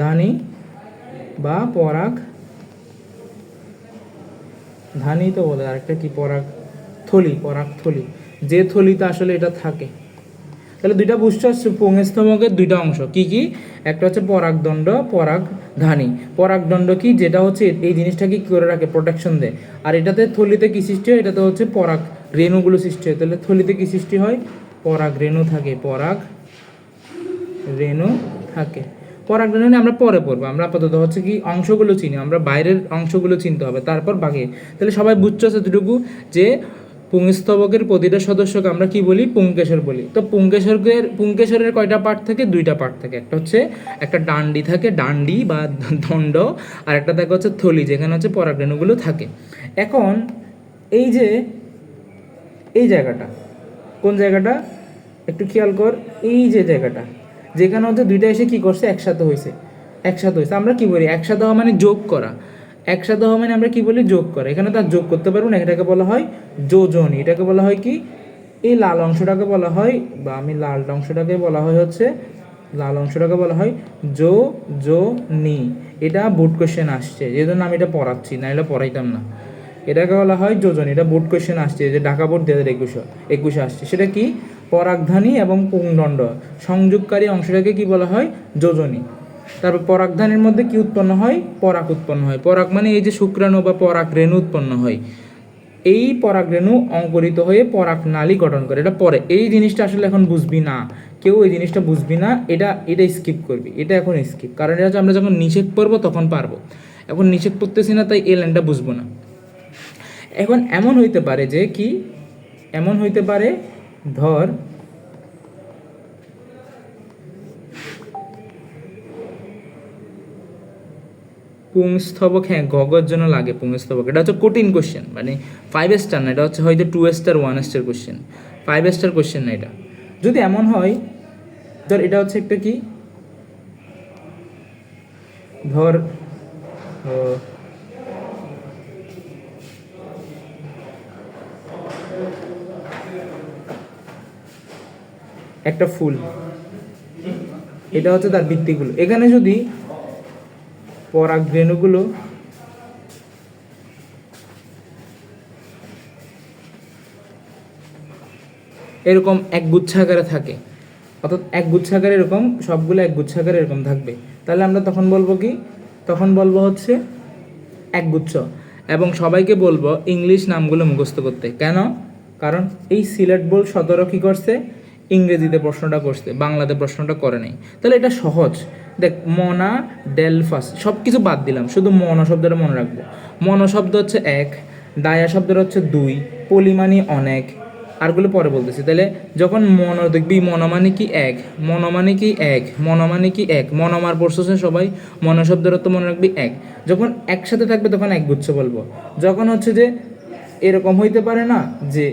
ধানী বা পরাগ ধানী তো বলে, আরেকটা কি পরাগ থলি, পরাগ থলি, যে থলিতে আসলে এটা থাকে। তাহলে দুইটা বুঝতে আসছে পুংস্তবকের দুইটা অংশ কি কি, একটা হচ্ছে পরাগদণ্ড, পরাগ ধানী। পরাগদণ্ড কি, যেটা হচ্ছে এই জিনিসটাকে কি করে রাখে, প্রোটেকশন দেয়। আর এটাতে থলিতে কি সৃষ্টি হয়, এটাতে হচ্ছে পরাগ রেণুগুলো সৃষ্টি হয়। তাহলে থলিতে কি সৃষ্টি হয়, পরাগ রেণু থাকে, পরাগ রেণু থাকে। পরাগ রেণু নিয়ে আমরা পরে পড়বো, আমরা আপাতত হচ্ছে কি অংশগুলো চিনি, আমরা বাইরের অংশগুলো চিনতে হবে, তারপর বাকি। তাহলে সবাই বুঝছো এতটুকু যে পুংস্তবকের প্রতিটা সদস্যকে আমরা কি বলি, পুংকেশর বলি। তো পুংকেশরের কয়টা পার্ট থাকে, দুইটা পার্ট থাকে। একটা হচ্ছে একটা ডান্ডি থাকে, ডান্ডি বা দণ্ড, আর একটা থাকে হচ্ছে থলি, যেখানে হচ্ছে পরাগরেণুগুলো থাকে। এখন এই যে এই জায়গাটা, কোন জায়গাটা একটু খেয়াল কর, এই যে জায়গাটা যেখানে হচ্ছে দুইটা এসে কি করছে, একসাথে হয়েছে। আমরা কি বলি, একসাথে হওয়া মানে যোগ করা। একসাথে হওয়া মানে আমরা কি বলি, যোগ করা। এখানে তার যোগ করতে পারবো না, এটাকে বলা হয় যোজনী। এটাকে বলা হয় কি, এই লাল অংশটাকে বলা হয়, বা আমি লাল অংশটাকে বলা হয় হচ্ছে, লাল অংশটাকে বলা হয় যোজনী। এটা বোর্ড কোশ্চেন আসছে, এই জন্য আমি এটা পড়াচ্ছি, না এটা পড়াইতাম না। এটাকে বলা হয় যোজনী, এটা বোর্ড কোশ্চেন আসছে, যে ঢাকা বোর্ড 2021-এ আসছে। সেটা কি, পরাগধানী এবং পুংদণ্ড সংযোগকারী অংশটাকে কি বলা হয়, যোজনী। তারপর পরাগধানীর মধ্যে কি উৎপন্ন হয়, পরাগ উৎপন্ন হয়। পরাগ মানে এই যে শুক্রাণু বা পরাগ রেণু উৎপন্ন হয়। এই পরাগরেণু অঙ্কুরিত হয়ে পরাগ নালী গঠন করে। এটা পরে, এই জিনিসটা আসলে এখন বুঝবি না, কেউ এই জিনিসটা বুঝবি না, এটা স্কিপ করবি, এটা এখন স্কিপ। কারণ এটা হচ্ছে আমরা যখন নিষেক পড়বো তখন পারবো, এখন নিষেক পড়তেছি না, তাই এই লাইনটা বুঝবো না। এখন এমন হইতে পারে যে কি, এমন হইতে পারে, ধর পুংস্তবক, হ্যাঁ গগের জন্য লাগে পুংস্তবক। এটা হচ্ছে কঠিন কোশ্চেন, মানে 5 স্টার না, এটা হচ্ছে হয়তো 2 star 1 star question, 5 star question না এটা। যদি এমন হয়, ধর এটা হচ্ছে একটা কি, ধর একটা ফুল, এটা হচ্ছে তার ভিত্তিগুলো। এখানে যদি পরাগরেণুগুলো এরকম এক গুচ্ছাকারে থাকে, অর্থাৎ এক গুচ্ছাকারে এরকম সবগুলো এক গুচ্ছাকারে এরকম থাকবে, তাহলে আমরা তখন বলবো কি, তখন বলবো হচ্ছে একগুচ্ছ। এবং সবাইকে বলবো ইংলিশ নামগুলো মুখস্থ করতে। কেন? কারণ এই সিলেট বোর্ড 17 কী করছে, ইংরেজিতে প্রশ্নটা করছে, বাংলাতে প্রশ্নটা করে নাই। তাহলে এটা সহজ। দেখ, মনা ডেলফাস সব কিছু বাদ দিলাম, শুধু মন শব্দটা মনে রাখবো। মন শব্দ হচ্ছে এক, ডায়া শব্দটা হচ্ছে দুই, পলিমানি অনেক, আরগুলো পরে বলতেছি। তাহলে যখন মন দেখবি, মনমানে কি এক, মনমানে কি এক, মনমানে কি এক, মনমার পড়ছে সবাই, মন শব্দের অর্থ মনে রাখবি এক। যখন একসাথে থাকবে তখন একগুচ্ছ বলবো। যখন হচ্ছে যে এরকম হইতে পারে না যে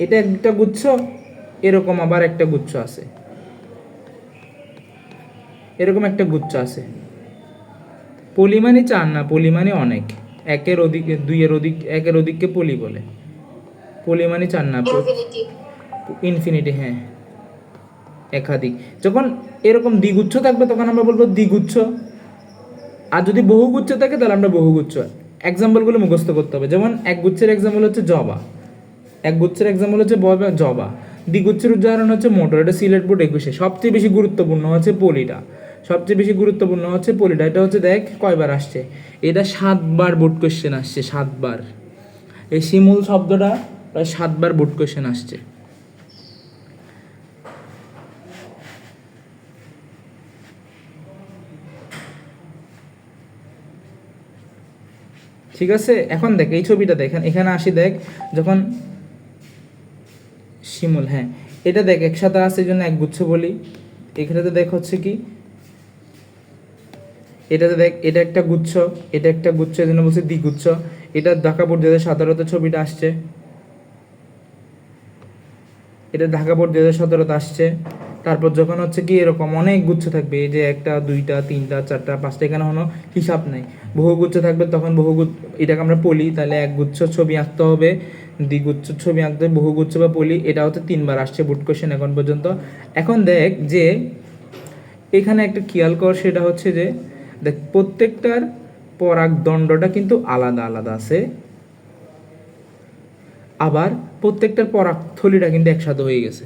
এটা একটা গুচ্ছ, এরকম আবার একটা গুচ্ছ আছে, এরকম একটা গুচ্ছ আছে। পলিমানি চার না, পলিমানি অনেক, একের অধিক, দুইয়ের অধিক, একের অধিককে পলি বলে। পলিমানি চার না, ইনফিনিটি, হ্যাঁ একাধিক। যখন এরকম দ্বিগুচ্ছ থাকবে তখন আমরা বলবো দ্বিগুচ্ছ, আর যদি বহুগুচ্ছ থাকে তাহলে আমরা বহুগুচ্ছ। এক্সাম্পলগুলো মুখস্থ করতে হবে। যেমন এক গুচ্ছের এক্সাম্পল হচ্ছে জবা, এক গুচ্ছের এক্সাম্পল হচ্ছে জবা। দ্বিগুচ্ছের উদাহরণ হচ্ছে মোটর, এটা সিলেট বোর্ড 21-এ। সবচেয়ে বেশি গুরুত্বপূর্ণ হচ্ছে পলিটা, সবচেয়ে বেশি গুরুত্বপূর্ণ হচ্ছে পলিটা। এটা হচ্ছে দেখ কয়বার আসছে, এটা 7বার বোর্ড কোশ্চেন আসছে, 7বার। এই শিমুল শব্দটা প্রায় 7বার বোর্ড কোশ্চেন আসছে। ঠিক আছে, এখন দেখ এই ছবিটা দেখ, এখানে আসি দেখ, যখন শিমুল, হ্যাঁ এটা দেখ একসাথে আছে এই জন্য একগুচ্ছ বলি। এখানেতে দেখ হচ্ছে কি, এটাতে দেখ এটা একটা গুচ্ছ, এটা একটা গুচ্ছ, এই জন্য বলছি দ্বিগুচ্ছ। এটা ঢাকা বোর্ড 2017-তে ছবিটা আসছে, এটা ঢাকা বোর্ড 2017-তে আসছে। তারপর যখন হচ্ছে কি এরকম অনেক গুচ্ছ থাকবে, এই যে 1টা 2টা 3টা 4টা 5টা, এখানে কোনো হিসাব নাই, বহুগুচ্ছ থাকবে, তখন এটাকে আমরা পলি, তাহলে একগুচ্ছ ছবি আঁকতে হবে, দ্বিগুচ্ছ ছবি আঁকতে হবে, বহুগুচ্ছ বা পলি। এটা হচ্ছে 3বার আসছে বোর্ড কোশ্চেন এখন পর্যন্ত। এখন দেখ যে এখানে একটা খেয়াল কর, সেটা হচ্ছে যে দেখ প্রত্যেকটার পরাগদণ্ডটা কিন্তু আলাদা আলাদা আছে, আবার প্রত্যেকটার পরাগথলিটা কিন্তু একসাথে হয়ে গেছে,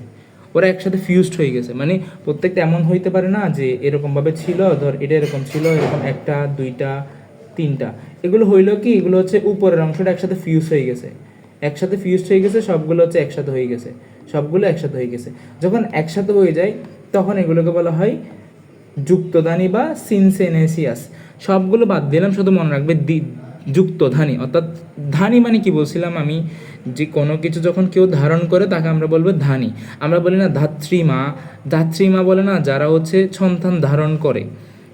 ওরা একসাথে ফিউজড হয়ে গেছে। মানে প্রত্যেকটা এমন হইতে পারে না যে এরকমভাবে ছিল, ধর এটা এরকম ছিল, এরকম 1টা 2টা 3টা, এগুলো হইলো কি, এগুলো হচ্ছে উপরের অংশটা একসাথে ফিউজ হয়ে গেছে, একসাথে ফিউজড হয়ে গেছে, সবগুলো হচ্ছে একসাথে হয়ে গেছে, সবগুলো একসাথে হয়ে গেছে। যখন একসাথে হয়ে যায় তখন এগুলোকে বলা হয় যুক্তধানী বা সিনসেনেসিয়াস। সবগুলো বাদ দিলাম, শুধু মনে রাখবে যুক্তধানী, অর্থাৎ ধানী মানে কি বলছিলাম আমি, যে কোনো কিছু যখন কেউ ধারণ করে তাকে আমরা বলবো ধানী। আমরা বলি না ধাত্রীমা, ধাত্রীমা বলে না যারা হচ্ছে সন্তান ধারণ করে,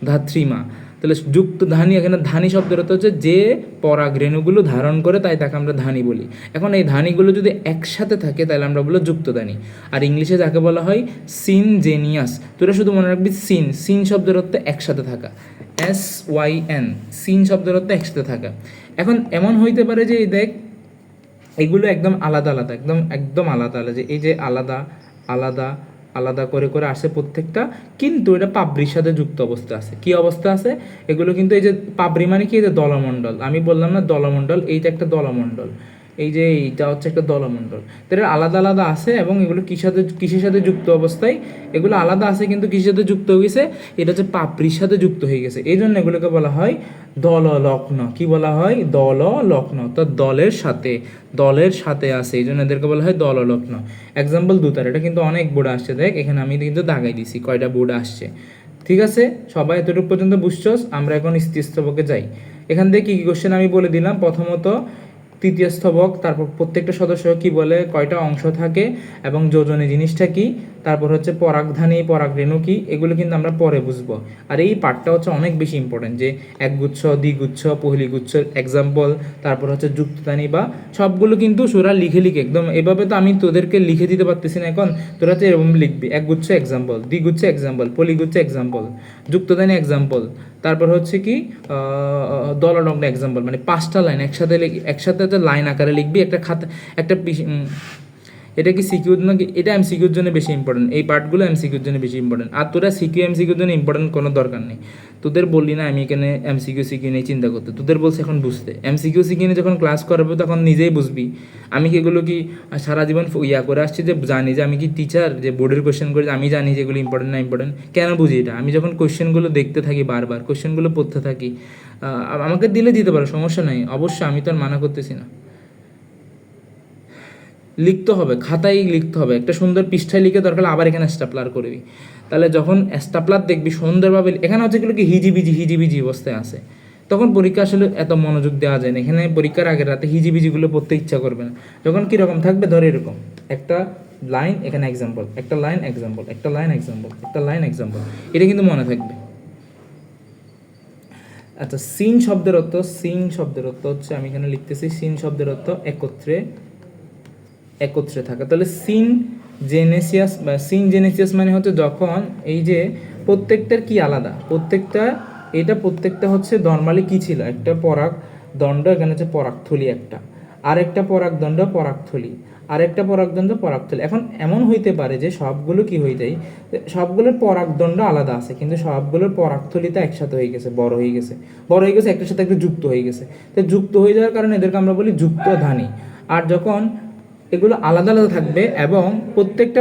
ধাত্রীমা। তাহলে যুক্ত ধানী, এখানে ধানী শব্দের অর্থ হচ্ছে যে পরাগ রেণুগুলো ধারণ করে, তাই তাকে আমরা ধানী বলি। এখন এই ধানীগুলো যদি একসাথে থাকে তাহলে আমরা বলবো যুক্তধানী। আর ইংলিশে যাকে বলা হয় সিনজেনিয়াস। তোরা শুধু মনে রাখবি সিন, সিন শব্দের অর্থ একসাথে থাকা, SYN, সিন শব্দের অর্থ একসাথে থাকা। এখন এমন হইতে পারে যে এই দেখ এগুলো একদম আলাদা আলাদা, একদম একদম আলাদা আলাদা, যে এই যে আলাদা আলাদা আলাদা করে করে আসে প্রত্যেকটা, কিন্তু এটা পাবরির সাথে যুক্ত অবস্থা আছে। কি অবস্থা আছে এগুলো? কিন্তু এই যে পাবরি মানে কি, এই যে দলমণ্ডল, আমি বললাম না দলমণ্ডল, এইটা একটা দলমণ্ডল, এই যে এইটা হচ্ছে একটা দলমণ্ডল। তো এটা আলাদা আলাদা আছে, এবং এগুলো কিসের সাথে যুক্ত অবস্থায়, এগুলো আলাদা আছে কিন্তু কিসের সাথে যুক্ত হয়ে গেছে, এটা হচ্ছে পাপড়ির সাথে যুক্ত হয়ে গেছে। এই জন্য এগুলোকে বলা হয় দললগ্ন। কি বলা হয়? দললগ্ন। তো দলের সাথে আছে, এই জন্য এদেরকে বলা হয় দললগ্ন। এক্সাম্পল দুতার, এটা কিন্তু অনেক বোর্ড আসছে, দেখ এখানে আমি কিন্তু দাগাই দিছি কয়টা বোর্ড আসছে। ঠিক আছে, সবাই এতটুকু পর্যন্ত বুঝছস? আমরা এখন স্থিতিস্তবকে যাই। এখান থেকে কী কী কোশ্চেন আমি বলে দিলাম। প্রথমত তৃতীয় স্তবক, তারপর প্রত্যেকটা সদস্য কি বলে, কয়টা অংশ থাকে এবং যোজনী জিনিসটা কি, তারপর হচ্ছে পরাগধানী, পরাগরেণু কি, এগুলো কিন্তু আমরা পরে বুঝবো। আর এই পার্টটা হচ্ছে অনেক বেশি ইম্পর্টেন্ট, যে একগুচ্ছ, দ্বিগুচ্ছ, পহিলিগুচ্ছ এক্সাম্পল, তারপর হচ্ছে যুক্তধানী, বা সবগুলো কিন্তু সুরা লিখে একদম এভাবে তো আমি তোদেরকে লিখে দিতে পারতেছি না এখন, তোরা তো এরকম লিখবি, একগুচ্ছ এক্সাম্পল, দ্বিগুচ্ছ এক্সাম্পল, পলিগুচ্ছ এক্সাম্পল, যুক্তধানী এক্সাম্পল, তারপর হচ্ছে কি দললগ্ন এক্সাম্পল। মানে 5টা লাইন একসাথে লাইন আকারে লিখবি একটা খাতা, একটা এটা কি সিকিউর নাকি? এটা এমসিকিউর জন্য বেশি ইম্পর্টেন্ট, এই পার্টগুলো এমসিকিউর জন্য বেশি ইম্পর্টেন্ট। আর তোরা এমসিকিউর জন্য ইম্পর্টেন্ট কোনো দরকার নেই। তোদের বললি না আমি এখানে সিকিউ নিয়ে চিন্তা করতে, তোদের বলছে এখন বুঝতে। সিকিউ নিয়ে যখন ক্লাস করাবো তখন নিজেই বুঝবি। আমি কি এগুলো কি সারা জীবন করে আসছি, যে জানি যে আমি কি টিচার, যে বোর্ডের কোয়েশ্চেন করে আমি জানি যে এগুলো ইম্পর্টেন্ট না ইম্পর্টেন্ট? কেন বুঝি এটা? আমি যখন কোয়েশ্চেনগুলো দেখতে থাকি, বারবার কোয়েশ্চেনগুলো পড়তে থাকি, আমাকে দিতে পারো, সমস্যা নাই, অবশ্যই আমি তো আর মানা করতেছি না। লিখতে হবে, খাতায় লিখতে হবে, একটা সুন্দর পৃষ্ঠায় লিখে দরকার আবার এখানে স্টাপলার করবি। তাহলে যখন স্টাপলার দেখবি সুন্দরভাবে, এখানে হচ্ছে এগুলো কি হিজিবিজি অবস্থায় আছে, তখন পরীক্ষা আসলে এত মনোযোগ দেওয়া যায় না। এখানে পরীক্ষার আগের রাতে হিজিবিজিগুলো পড়তে ইচ্ছা করবে না। যখন কীরকম থাকবে, ধরে এরকম একটা লাইন, এখানে এক্সাম্পল, একটা লাইন এক্সাম্পল, একটা লাইন এক্সাম্পল, একটা লাইন এক্সাম্পল, এটা কিন্তু মনে থাকবে। আচ্ছা, সিন শব্দের অর্থ হচ্ছে, আমি এখানে লিখতেছি সিন শব্দের অর্থ একত্রে থাকা। তাহলে সিনজেনেসিয়াস মানে হচ্ছে যখন এই যে প্রত্যেকটার কি আলাদা, প্রত্যেকটা হচ্ছে নর্মালি কি ছিল, একটা পরাগদণ্ড, এখানে হচ্ছে পরাগথলি একটা, আরেকটা পরাগদণ্ড পরাগথলি, আরেকটা পরাগদণ্ড পরাগথলি। এখন এমন হইতে পারে যে সবগুলো কি হয়ে যায়, সবগুলোর পরাগদণ্ড আলাদা আছে, কিন্তু সবগুলোর পরাগথলিটা একসাথে হয়ে গেছে, বড় হয়ে গেছে, একটার সাথে একটা যুক্ত হয়ে গেছে। তো যুক্ত হয়ে যাওয়ার কারণে এদেরকে আমরা বলি যুক্তধানী। আর যখন এগুলো আলাদা আলাদা থাকবে এবং প্রত্যেকটা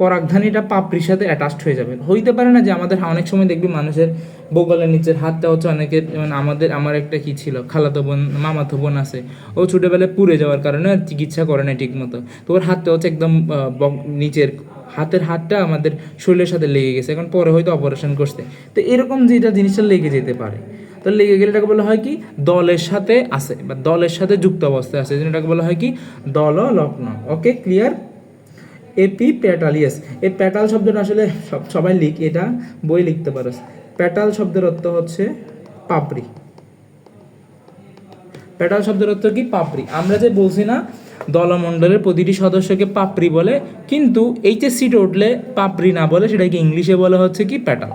পরাগধানীটা পাপড়ির সাথে অ্যাটাচড হয়ে যাবে। হইতে পারে না যে আমাদের অনেক সময় দেখবি মানুষের বগলের নিচের হাতটা হচ্ছে অনেকের, যেমন আমার একটা কি ছিল, খালাতো বোন মামাতো বোন আছে, ও ছোটোবেলায় পুড়ে যাওয়ার কারণে চিকিৎসা করে না ঠিক মতো, তো ওর হাতটা হচ্ছে একদম নিচের হাতের হাতটা আমাদের শরীরের সাথে লেগে গেছে, এখন পরে হয়তো অপারেশন করছে। তো এরকম যেটা জিনিসটা লেগে যেতে পারে, তো লেগে গেলে এটাকে বলা হয় কি দলের সাথে আছে বা দলের সাথে যুক্ত অবস্থায় আছে, যেটাকে বলা হয় কি দল লগ্ন। ওকে, ক্লিয়ার? এপি প্যাটালিয়াস, এই প্যাটাল শব্দটা আসলে সবাই এটা বই লিখতে পারো। প্যাটাল শব্দের অর্থ হচ্ছে পাপড়ি। প্যাটাল শব্দের অর্থ কি পাপড়ি। আমরা যে বলছি না দলমণ্ডলের প্রতিটি সদস্যকে পাপড়ি বলে, কিন্তু এইচএসসিতে উঠলে পাপড়ি না বলে, সেটাকে ইংলিশে বলা হচ্ছে কি প্যাটাল।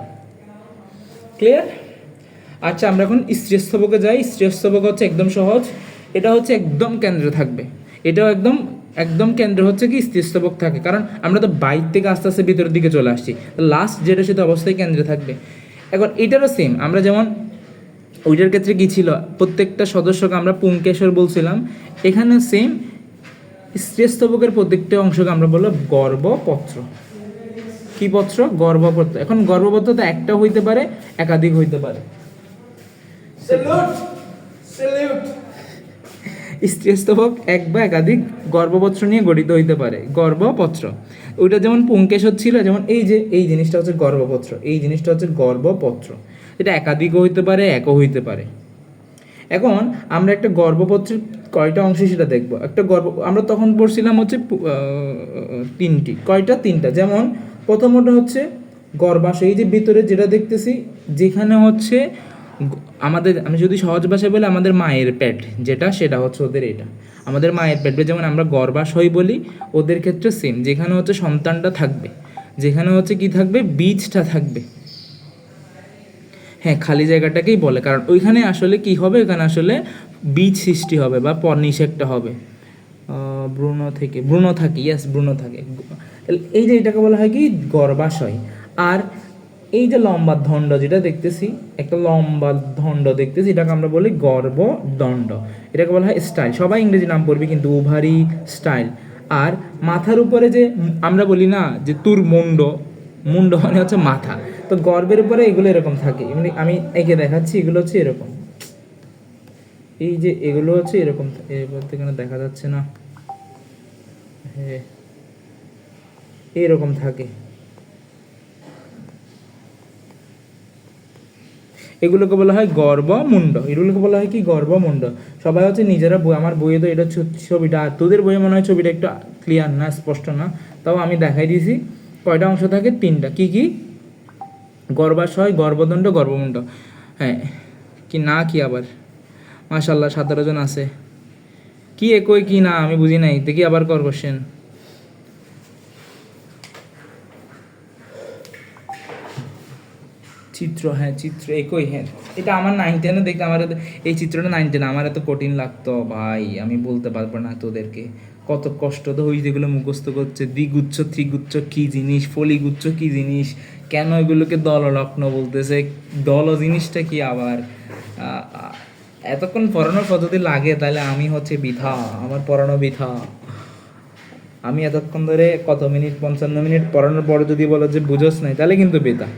ক্লিয়ার? আচ্ছা, আমরা এখন স্ত্রীস্তবকে যাই। স্ত্রীস্তবক হচ্ছে একদম সহজ, এটা হচ্ছে একদম কেন্দ্রে থাকবে। এটাও একদম একদম কেন্দ্রে হচ্ছে কি স্ত্রীস্তবক থাকে, কারণ আমরা তো বাইর থেকে আস্তে আস্তে ভিতরের দিকে চলে আসছি, লাস্ট যেটা সেটা অবস্থায় কেন্দ্রে থাকবে। এখন এটারও সেম, আমরা যেমন ওইটার ক্ষেত্রে কী ছিল, প্রত্যেকটা সদস্যকে আমরা পুংকেশর বলছিলাম, এখানে সেম স্ত্রীস্তবকের প্রত্যেকটা অংশকে আমরা বলবো গর্ভপত্র। কি পত্র? গর্ভপত্র। এখন গর্ভপত্র তো একটা হইতে পারে, একাধিক হইতে পারে। স্ত্রীস্তবক এক বা একাধিক গর্ভপত্র নিয়ে গঠিত হইতে পারে, গর্ভপত্র। ওইটা যেমন পুংকেশর ছিল, যেমন এই জিনিসটা হচ্ছে গর্ভপত্র, এই জিনিসটা হচ্ছে গর্ভপত্র। এটা একাধিকও হইতে পারে, একও হইতে পারে। এখন আমরা একটা গর্ভপত্রের কয়টা অংশ সেটা দেখবো। একটা আমরা তখন পড়ছিলাম হচ্ছে তিনটা। যেমন প্রথমটা হচ্ছে গর্ভাশয়, এই যে ভিতরে যেটা দেখতেছি, যেখানে হচ্ছে আমি যদি সহজ ভাষায় বলি, আমাদের মায়ের পেট যেটা, সেটা হচ্ছে ওদের এটা আমাদের মায়ের পেট। যেমন আমরা গর্ভাশয় বলি, ওদের ক্ষেত্রে সেম, যেখানে হচ্ছে সন্তানটা থাকবে, যেখানে হচ্ছে কি থাকবে, বীজটা থাকবে। হ্যাঁ, খালি জায়গাটাকেই বলে, কারণ ওইখানে আসলে কি হবে, ওইখানে আসলে বীজ সৃষ্টি হবে বা পর্নিষেকটা হবে। ভ্রূণ থাকে, ইয়েস, ভ্রূণ থাকে। এই যে এটাকে বলা হয় কি গর্ভাশয়। আর এই যে লম্বা দণ্ড যেটা দেখতেছি, একটা লম্বা দণ্ড দেখতেছি, এটাকে আমরা বলি গর্ভদণ্ড। এটাকে বলা হয় স্টাইল। সবাই ইংরেজি নাম পড়বি, কিন্তু ওভারি, স্টাইল। আর মাথার উপরে যে আমরা বলি না যে তোর মুন্ড মানে হচ্ছে মাথা, তো গর্ভের উপরে এগুলো এরকম থাকে। আমি একে দেখাচ্ছি, এগুলো হচ্ছে এরকম, এই যে এগুলো হচ্ছে এরকম, এখানে দেখা যাচ্ছে না, হ্যাঁ এরকম থাকে। এগুলোকে বলা হয় গর্ভমুণ্ড। এগুলোকে বলা হয় কি গর্ভমুণ্ড। সবাই হচ্ছে নিজেরা আমার বইয়ে তো এটা ছবিটা, আর তোদের বইয়ে মনে হয় ছবিটা একটু ক্লিয়ার না, স্পষ্ট না, তাও আমি দেখাই দিয়েছি। কয়টা অংশ থাকে? তিনটা। কি কি? গর্ভাশয়, গর্ভদণ্ড, গর্ভমুণ্ড। হ্যাঁ, কি না কি আবার, মাশাল্লাহ 17 জন আছে। কি একই কি না আমি বুঝি নাই, দেখি আবার কর কোশ্চেন। চিত্র, হ্যাঁ চিত্র একই, হ্যাঁ এটা আমার 9 10-এ দেখতে, আমার এই চিত্রটা 9 10 আমার এত কঠিন লাগতো ভাই, আমি বলতে পারবো না তোদেরকে কত কষ্ট তো ওই যেগুলো মুখস্থ করছে। দ্বিগুচ্ছ, ত্রিগুচ্ছ কী জিনিস, ফলিগুচ্ছ কী জিনিস, কেন এগুলোকে দললগ্ন বলতেছে, দল জিনিসটা কি আবার, এতক্ষণ পড়ানোর পদ্ধতি লাগে, তাহলে আমি হচ্ছে বৃথা, আমার পড়ানো বৃথা। আমি এতক্ষণ ধরে কত মিনিট, 55 মিনিট পড়ানোর পরে যদি বলো যে বুঝোস নাই, তাহলে কিন্তু বৃথা।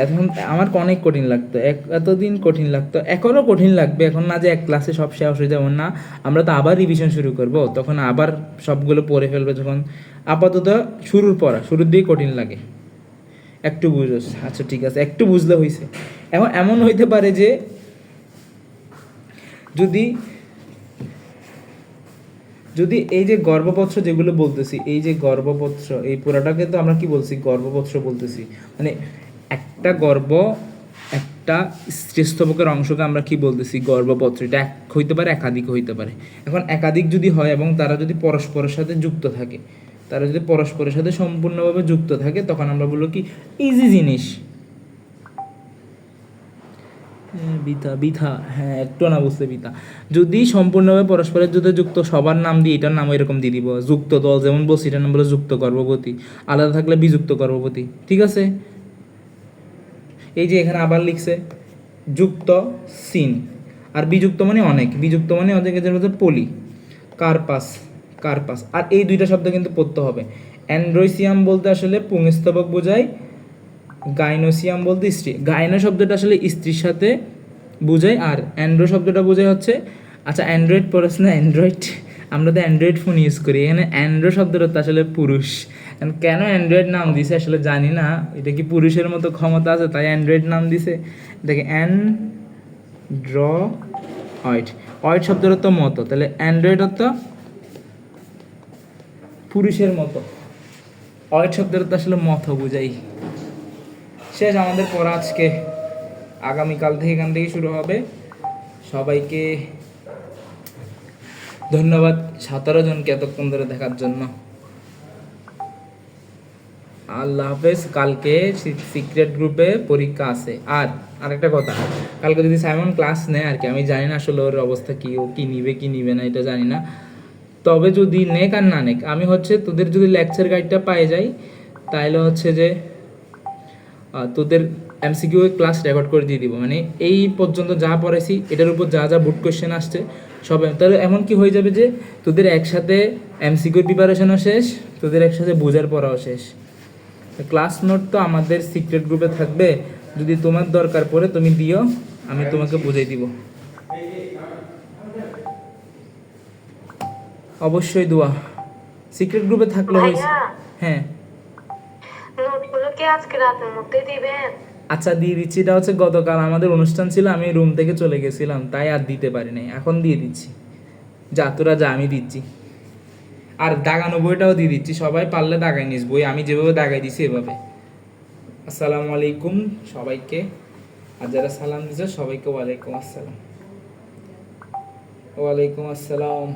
এখন আমার অনেক কঠিন লাগতো, এতদিন কঠিন লাগতো, এখনও কঠিন লাগবে। এখন না যে এক ক্লাসে সব শেষ হয়ে যাবে না, আমরা তো আবার রিভিশন শুরু করব, তখন আবার সবগুলো পড়ে ফেলবে। যখন আপাতত শুরুর দিকে কঠিন লাগে, একটু বুঝোস, আচ্ছা ঠিক আছে, একটু বুঝলে হয়েছে। এখন এমন হইতে পারে যে যদি এই যে গর্ভপত্র যেগুলো বলতেছি, এই যে গর্ভপত্র, এই পুরাটাকে তো আমরা কি বলছি, গর্ভপত্র বলতেছি। মানে একটা স্ত্রীস্তবকের অংশকে আমরা কি বলতেছি, গর্ভপত্র। এটা এক হইতে পারে, একাধিক হইতে পারে। এখন একাধিক যদি হয় এবং তারা যদি পরস্পরের সাথে যুক্ত থাকে, সম্পূর্ণভাবে যুক্ত থাকে, তখন আমরা বলবো কি ইজি জিনিস। বিথা, হ্যাঁ একটু না বুঝতে বিথা। যদি সম্পূর্ণভাবে পরস্পরের সাথে যুক্ত, সবার নাম দিয়ে এটার নাম এরকম দিয়ে দিব, যুক্ত দল যেমন বলছি, এটার নাম বলে যুক্ত গর্ভবতী। আলাদা থাকলে বিযুক্ত গর্ভবতী, ঠিক আছে। এই যে এখানে আবার লিখছে যুক্ত সিন, আর বিযুক্ত মানে অনেক, বিযুক্ত মানে অনেকের মধ্যে পলি। কার্পাস, কার্পাস। আর এই দুইটা শব্দ কিন্তু পড়তে হবে। অ্যান্ড্রোসিয়াম বলতে আসলে পুংস্তবক বোঝায়, গাইনোসিয়াম বলতে স্ত্রী। গাইনো শব্দটা আসলে স্ত্রীর সাথে বোঝায়, আর অ্যান্ড্রো শব্দটা বোঝায় হচ্ছে, আচ্ছা অ্যান্ড্রয়েড পড়াস না? অ্যান্ড্রয়েড, আমরা তো অ্যান্ড্রয়েড ফোন ইউজ করি, এখানে অ্যান্ড্রো শব্দটা তো আসলে পুরুষ। কেন অ্যান্ড্রয়েড নাম দিছে আসলে জানি না, এটা কি পুরুষের মতো ক্ষমতা আছে তাই অ্যান্ড্রয়েড নাম দিছে? দেখে অ্যান্ড্রয়েড, অয়েড শব্দের তো মতো, তাহলে অ্যান্ড্রয়েড তো পুরুষের মতো, অয়েড শব্দের তো আসলে মতো বুঝাই। শেষ আমাদের পড়া আজকে, আগামীকাল থেকে এখান থেকে শুরু হবে। সবাইকে ধন্যবাদ 17 জনকে এতক্ষণ ধরে দেখার জন্য। আল্লাহ হাফেজ। কালকে সিক্রেট গ্রুপে পরীক্ষা আছে। আর আরেকটা কথা, কালকে যদি সাইমন ক্লাস নেয় আর কি, আমি জানি না আসলে ওর অবস্থা কি, ও কি নিবে কি নিবে না এটা জানি না, তবে যদি নেক আর না নেক, আমি হচ্ছে তোদের যদি লেকচার গাইডটা পাই যাই, তাহলে হচ্ছে যে তোদের এমসিকিউ ক্লাস রেকর্ড করে দিয়ে দিব। মানে এই পর্যন্ত যা পড়াইছি এটার উপর যা যা বুট কোয়েশ্চেন আসছে সব, তাহলে এমন কি হয়ে যাবে যে তোদের একসাথে এমসিকিউর প্রিপারেশনও শেষ, তোদের একসাথে বোঝার পড়াও শেষ। ক্লাস নোট তো আমাদের সিক্রেট গ্রুপে থাকবে, যদি তোমার দরকার পড়ে তুমি দিও, আমি তোমাকে বুঝিয়ে দিব। অবশ্যই দোয়া সিক্রেট গ্রুপে থাকলে হয়েছে। হ্যাঁ নোটগুলো কি আজকে রাতের মধ্যে দিবেন? আচ্ছা দিয়ে দিচ্ছি। এটা হচ্ছে গতকাল আমাদের অনুষ্ঠান ছিল, আমি রুম থেকে চলে গেছিলাম তাই আর দিতে পারি নাই, এখন দিয়ে দিচ্ছি। যা তোরা যা, আমি দিচ্ছি। আর দাগানো বইটাও দিয়ে দিচ্ছি, সবাই পারলে দাগাই নিস বই, আমি যেভাবে দাগাই দিছি এভাবে। আসসালামু আলাইকুম সবাইকে, আর যারা সালাম দিচ্ছে সবাইকে ওয়ালাইকুম আসসালাম। ওয়ালাইকুম আসসালাম।